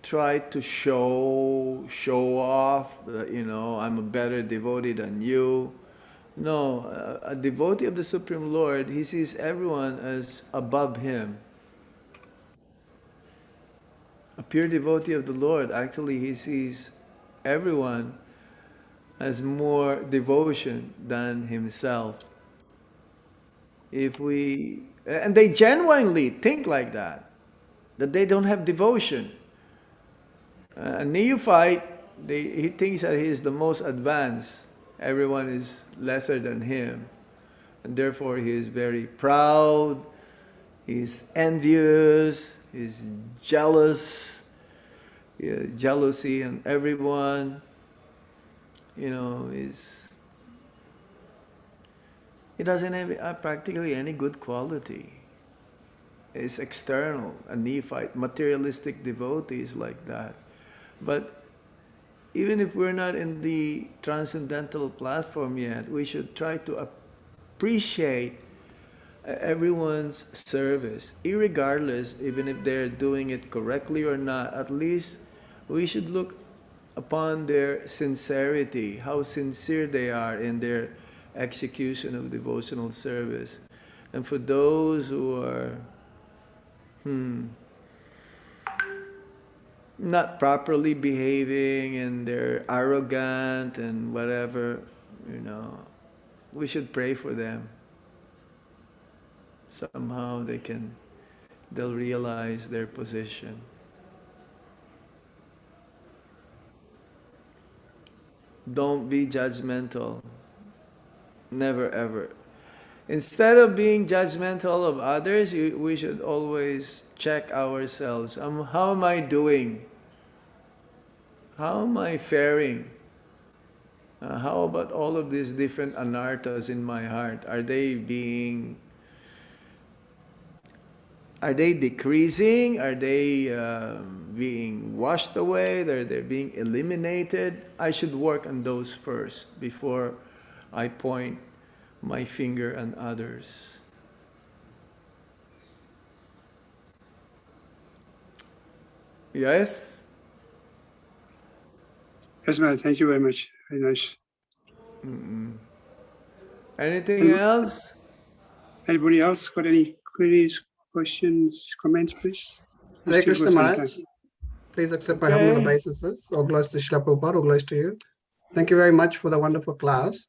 Speaker 2: try to show off that, I'm a better devotee than you. No, a devotee of the Supreme Lord, he sees everyone as above him. A pure devotee of the Lord, actually, he sees everyone as more devotion than himself. And they genuinely think like that they don't have devotion. A neophyte, he thinks that he is the most advanced. Everyone is lesser than him. And therefore he is very proud, he's envious, he's jealous, jealousy on everyone. He doesn't have practically any good quality. It's external, a neophyte, materialistic devotees like that. But even if we're not in the transcendental platform yet, we should try to appreciate everyone's service, irregardless, even if they're doing it correctly or not. At least we should look upon their sincerity, how sincere they are in their execution of devotional service. And for those who are not properly behaving and they're arrogant and whatever, we should pray for them. Somehow they'll realize their position. Don't be judgmental. Never ever. Instead of being judgmental of others, we should always check ourselves. How am I doing? How am I faring? How about all of these different anarthas in my heart? Are they decreasing? Are they being washed away? Are they being eliminated? I should work on those first before I point my finger on others. Yes?
Speaker 1: Yes, Maharaj. Thank you very much. Very nice.
Speaker 2: Anything else?
Speaker 1: Anybody else got any queries, questions, comments, please? We
Speaker 3: Hare
Speaker 1: still got
Speaker 3: Krishna
Speaker 1: some
Speaker 3: Maharaj,
Speaker 1: time.
Speaker 3: please accept my humble obeisances. All glories to Srila Prabhupada, all glories to you. Thank you very much for the wonderful class.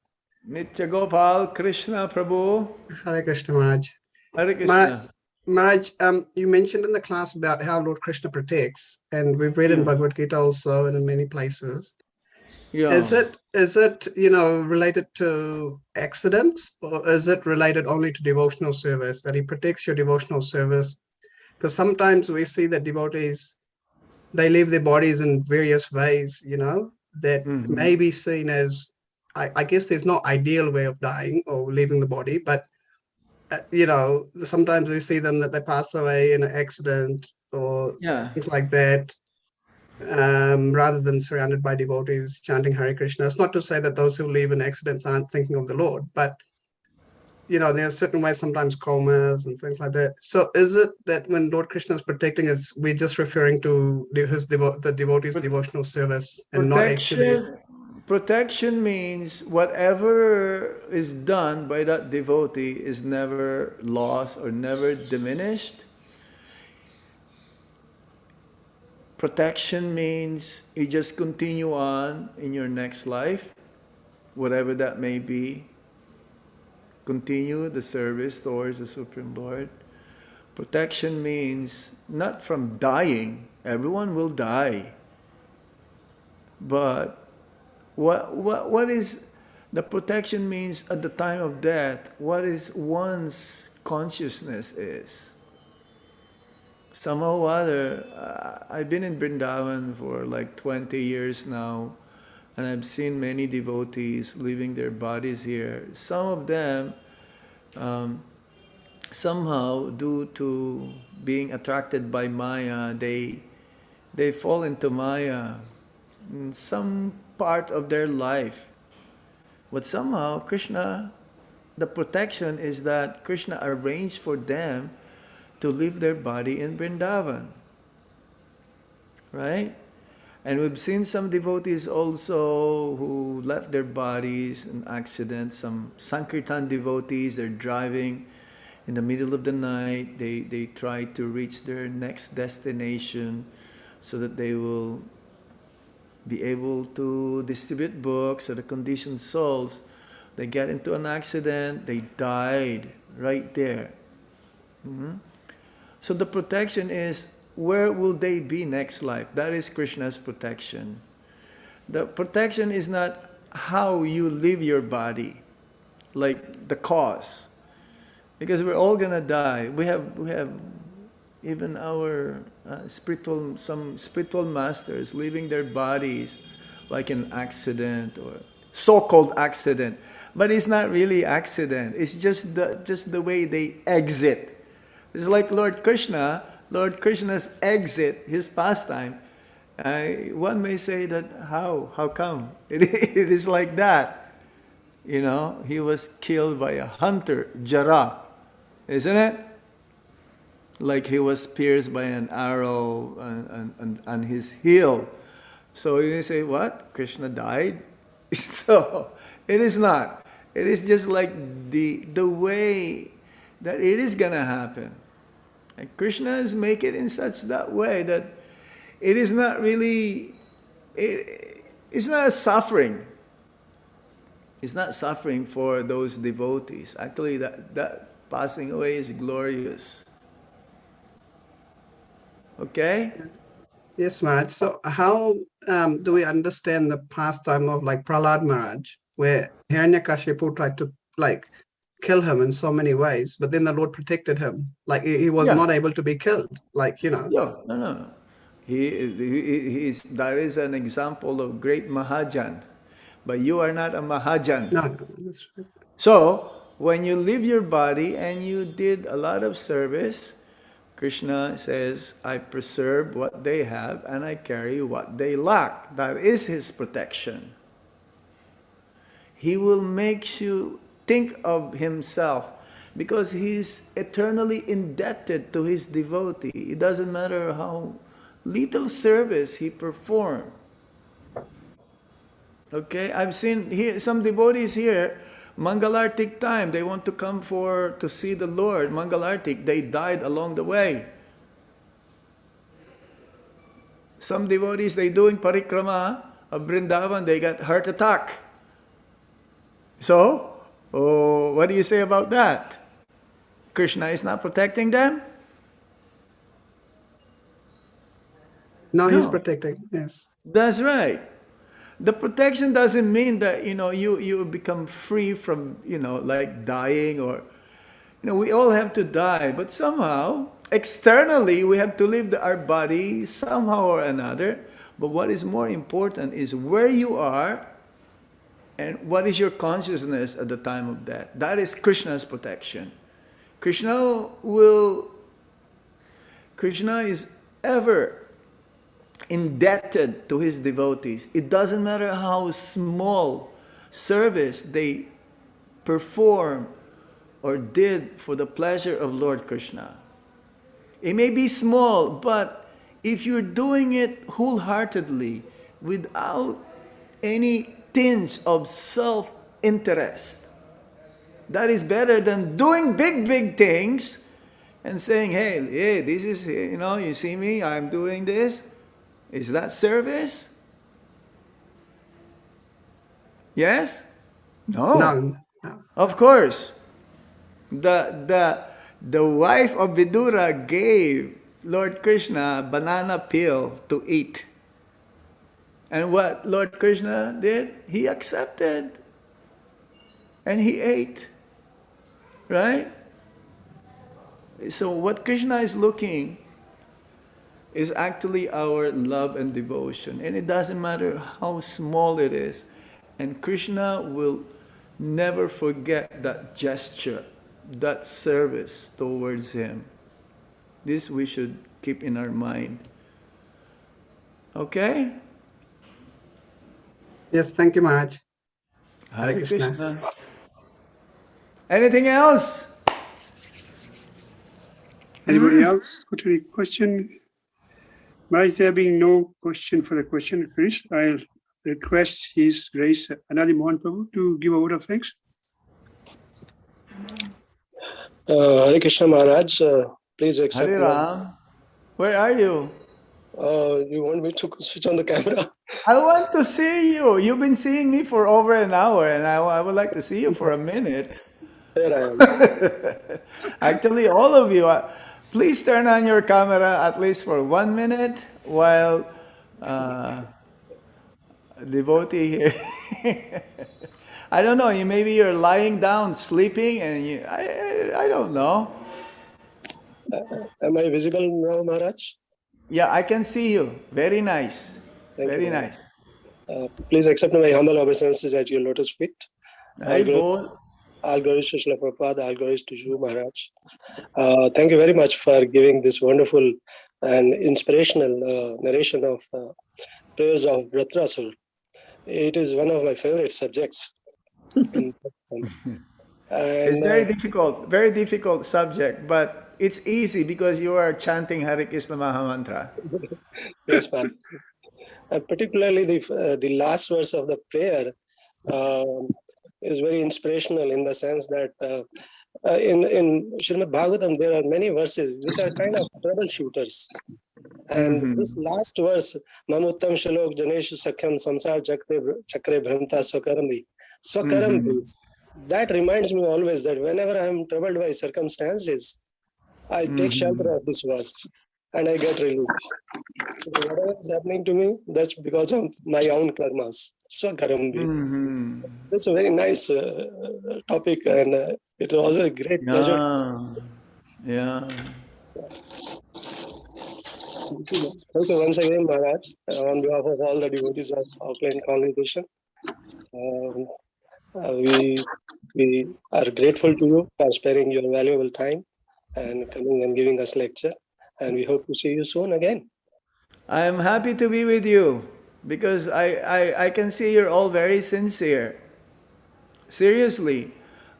Speaker 2: Nitya Gopal Krishna Prabhu.
Speaker 3: Hare Krishna Maharaj.
Speaker 2: Hare Krishna.
Speaker 3: Maharaj, you mentioned in the class about how Lord Krishna protects, and we've read in
Speaker 2: Yeah.
Speaker 3: Bhagavad Gita also and in many places.
Speaker 2: Yeah.
Speaker 3: Is it related to accidents, or is it related only to devotional service, that he protects your devotional service? Because sometimes we see that devotees, they leave their bodies in various ways, that may be seen as, I guess there's no ideal way of dying or leaving the body, but sometimes we see them that they pass away in an accident or things like that, rather than surrounded by devotees chanting Hare Krishna. It's not to say that those who leave in accidents aren't thinking of the Lord, but there are certain ways, sometimes comas and things like that. So is it that when Lord Krishna is protecting us, we're just referring to the devotee's devotional service and not actually?
Speaker 2: Protection means whatever is done by that devotee is never lost or never diminished. Protection means you just continue on in your next life, whatever that may be. Continue the service towards the Supreme Lord. Protection means not from dying Everyone will die. But what is the protection means at the time of death? What is one's consciousness is? Somehow or other, I've been in Vrindavan for like 20 years now, and I've seen many devotees leaving their bodies here. Some of them, somehow, due to being attracted by Maya, they fall into Maya in some part of their life. But somehow, Krishna, the protection is that Krishna arranged for them to leave their body in Vrindavan. Right? And we've seen some devotees also who left their bodies in accidents. Some Sankirtan devotees, they're driving in the middle of the night. They try to reach their next destination so that they will be able to distribute books to the conditioned souls. They get into an accident, they died right there. So the protection is, where will they be next life? That is Krishna's protection. The protection is not how you live your body, like the cause. Because we're all gonna die. We have even our some spiritual masters leaving their bodies like an accident or so-called accident. But it's not really accident. It's just the way they exit. It's like Lord Krishna's exit, his pastime. One may say that how come? It is like that. You know, he was killed by a hunter, Jara, isn't it? Like he was pierced by an arrow on his heel. So you say, what? Krishna died? So it is not. It is just like the way that it is gonna happen. And Krishna is making it in such that way that it is not really, it's not a suffering. It's not suffering for those devotees. Actually, that passing away is glorious. Okay?
Speaker 3: Yes, Maharaj. So how do we understand the pastime of like Prahlad Maharaj, where Hiranyakashipu tried to like kill him in so many ways, but then the Lord protected him. Like he was not able to be killed. Like, you know.
Speaker 2: No. That is an example of great Mahajan. But you are not a Mahajan.
Speaker 3: No, that's right.
Speaker 2: So, when you leave your body and you did a lot of service, Krishna says, I preserve what they have and I carry what they lack. That is his protection. He will make you think of himself because he's eternally indebted to his devotee. It doesn't matter how little service he performed. Okay, I've seen here some devotees here, Mangalartik time, they want to come to see the Lord. Mangalartik, they died along the way. Some devotees, they doing parikrama of Vrindavan, they got heart attack. So, what do you say about that? Krishna is not protecting them?
Speaker 3: No, he's protecting. Yes.
Speaker 2: That's right. The protection doesn't mean that, you become free from, like dying or, we all have to die. But somehow, externally, we have to leave our body somehow or another. But what is more important is where you are and what is your consciousness at the time of death. That is Krishna's protection. Krishna is ever indebted to his devotees. It doesn't matter how small service they perform or did for the pleasure of Lord Krishna. It may be small, but if you're doing it wholeheartedly without any tinge of self-interest, that is better than doing big things and saying, hey, this is, you see me, I'm doing this. Is that service? Yes? No. Of course. The wife of Vidura gave Lord Krishna banana peel to eat. And what Lord Krishna did? He accepted. And he ate. Right? So what Krishna is looking is actually our love and devotion. And it doesn't matter how small it is. And Krishna will never forget that gesture, that service towards him. This we should keep in our mind. Okay?
Speaker 3: Yes, thank you, Maharaj.
Speaker 2: Hare
Speaker 3: Hare Krishna.
Speaker 2: Krishna. Anything else?
Speaker 1: Anybody else got any question? By there being no question for the question, Chris, I'll request His Grace Anadi Mohan Prabhu to give a word of thanks.
Speaker 4: Hare Krishna Maharaj, please accept.
Speaker 2: Hare Ram. Where are you?
Speaker 4: You want me to switch on the camera?
Speaker 2: I want to see you. You've been seeing me for over an hour, and I would like to see you for a minute.
Speaker 4: Here I am.
Speaker 2: Actually, all of you, please turn on your camera at least for 1 minute while devotee here. I don't know. Maybe you're lying down, sleeping, and I don't know.
Speaker 4: Am I visible now, Maharaj?
Speaker 2: Yeah, I can see you. Very nice.
Speaker 4: Thank
Speaker 2: Very
Speaker 4: you,
Speaker 2: nice.
Speaker 4: Please accept my humble obeisances at your lotus feet. All glories to Srila Prabhupada, all glories to you, Maharaj. Thank you very much for giving this wonderful and inspirational narration of prayers of Vritrasura. It is one of my favorite subjects.
Speaker 2: It's very difficult subject, but it's easy because you are chanting Hare Krishna Maha Mantra.
Speaker 4: Yes, ma'am. And particularly the last verse of the prayer is very inspirational in the sense that in Srimad Bhagavatam there are many verses which are kind of troubleshooters. And this last verse, Mamuttam Shalok Janeshu Sakhyam Samsar Chakre Bhranta Swakarambi. That reminds me always that whenever I am troubled by circumstances, I take shelter of this verse and I get relief. So whatever is happening to me, that's because of my own karmas. Swakarambi. That's a very nice topic, and it's also a great pleasure.
Speaker 2: Yeah.
Speaker 4: Thank you once again, Maharaj, on behalf of all the devotees of Auckland congregation. We are grateful to you for sparing your valuable time and coming and giving us lecture. And we hope to see you soon again.
Speaker 2: I am happy to be with you because I can see you're all very sincere. Seriously,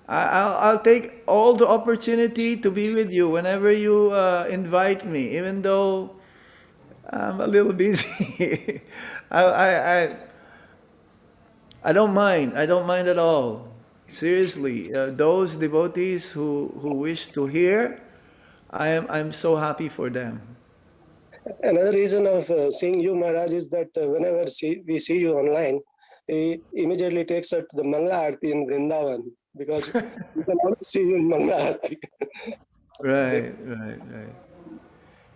Speaker 2: I'll take all the opportunity to be with you whenever you invite me, even though I'm a little busy. I don't mind. I don't mind at all. Seriously, those devotees who wish to hear, I'm so happy for them.
Speaker 4: Another reason of seeing you, Maharaj, is that whenever we see you online, it immediately takes us to the Mangla Aarti in Vrindavan, because you can only see you in Mangla Aarti.
Speaker 2: Right.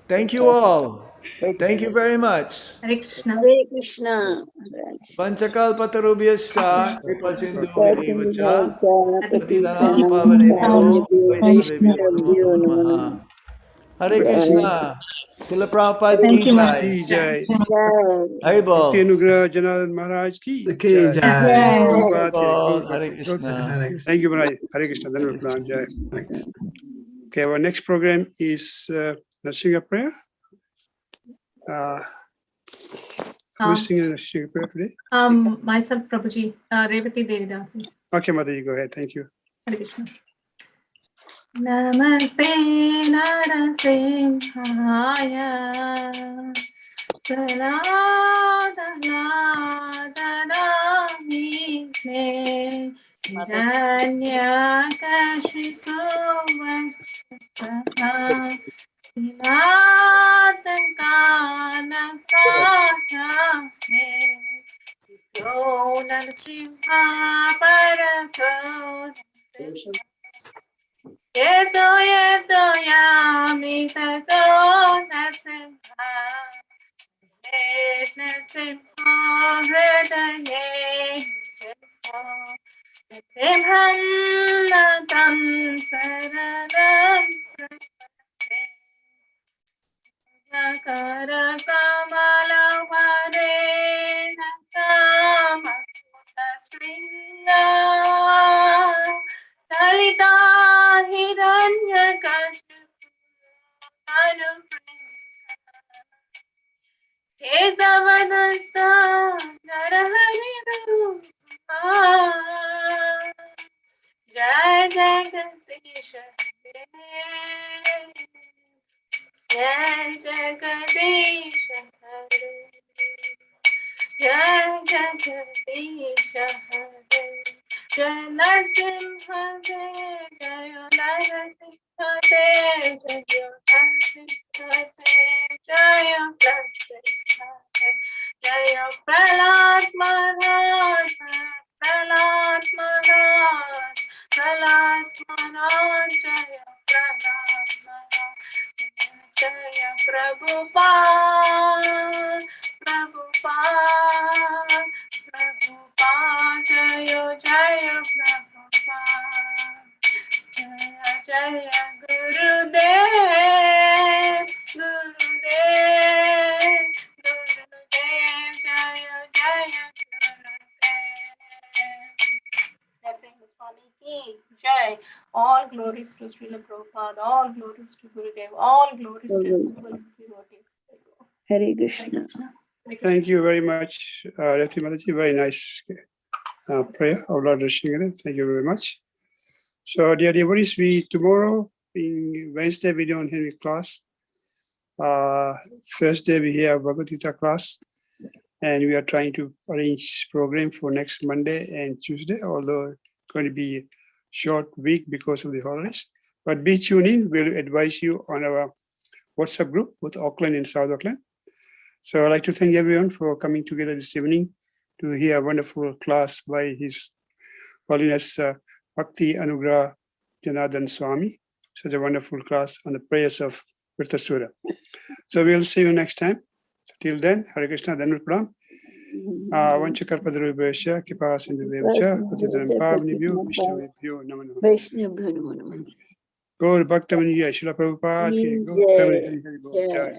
Speaker 2: Thank you all. Thank you very much.
Speaker 5: Hare Krishna.
Speaker 6: Hare Krishna.
Speaker 2: Panchakalpatarubhyascha kripasinduvidivacha patitanam
Speaker 6: Patitanam
Speaker 2: pavanebhyo
Speaker 6: Vaishnavebhyo
Speaker 2: Vaishnavebhyo namo namaha. Hare Krishna. Srila Prabhupada
Speaker 5: Thank
Speaker 2: ki
Speaker 5: you,
Speaker 2: jai.
Speaker 1: Ki jai.
Speaker 2: Hari Bol.
Speaker 1: Bhakti Anugraha Janardhana Maharaj ki
Speaker 3: Ki
Speaker 1: jai.
Speaker 3: jai.
Speaker 1: Prabhupada ki jai.
Speaker 2: Bol. Hare Krishna.
Speaker 3: Hare Krishna.
Speaker 1: Thank you, Maharaj. Hare Krishna. Dhanavad Pranam Jai.
Speaker 3: Thanks.
Speaker 1: Okay, our next program is Narsingha prayer. Who is singing Narsingha prayer today?
Speaker 5: Myself, Prabhuji, Revati Devidasi.
Speaker 1: Okay, Mother, go ahead. Thank you.
Speaker 5: Hare Krishna. Namaste Narasimhaya Saladhanadhanamine Hiranyakashitu Vakshata Vinatankanakrahame Yo Narasimha Parakodaya Yedo yami tato kara kamala varena kama kuta stringa salita hiranya kashipu Kesavanasta Narahari Rupa Jai Jagadish Jai Jagadish Jai Jagadish Jai Narasimha Jai Narasimha Jai Narasimha Jai Narasimha Jaya Prahlad Maharaj, Prahlad Maharaj, Prahlad Maharaj, Jaya Prahlad Maharaj, Jaya Prabhupada, Prabhupada, Prabhupada, Jaya Jaya Prabhupada, Jaya Jaya Gurudev, Gurudev. Gurudev, Jaya Jaya Gurudev. Narasimha Swami ki Jai. All glories to Srila Prabhupada, all glories to Gurudev, all glories to his devotees.
Speaker 6: Hare Krishna.
Speaker 1: Thank you very much, Rati Mataji. Very nice prayer of Lord Rishingara. Thank you very much. So, dear devotees, tomorrow, being Wednesday, we don't have any class. Thursday, we have Bhagavad Gita class. And we are trying to arrange program for next Monday and Tuesday, although it's going to be a short week because of the holidays. But be tuned in. We'll advise you on our WhatsApp group, both Auckland and South Auckland. So I'd like to thank everyone for coming together this evening to hear a wonderful class by His Holiness Bhakti Anugraha Janardhana Swami. Such a wonderful class on the prayers of Vritrasura. So we'll see you next time. Till then, Hare Krishna, Dhanur Pranam. Vanchakarpadrubhesha, Kipa Sindhuvevcha, Patitanam Pavanibhyo, Vishnavibhyo, Namo Namo.
Speaker 6: Vaishnava Namo Namo.
Speaker 1: Gaur Bhaktamani Jai, Srila Prabhupada, Gaur Pramani Hari Hari Bol. Jai.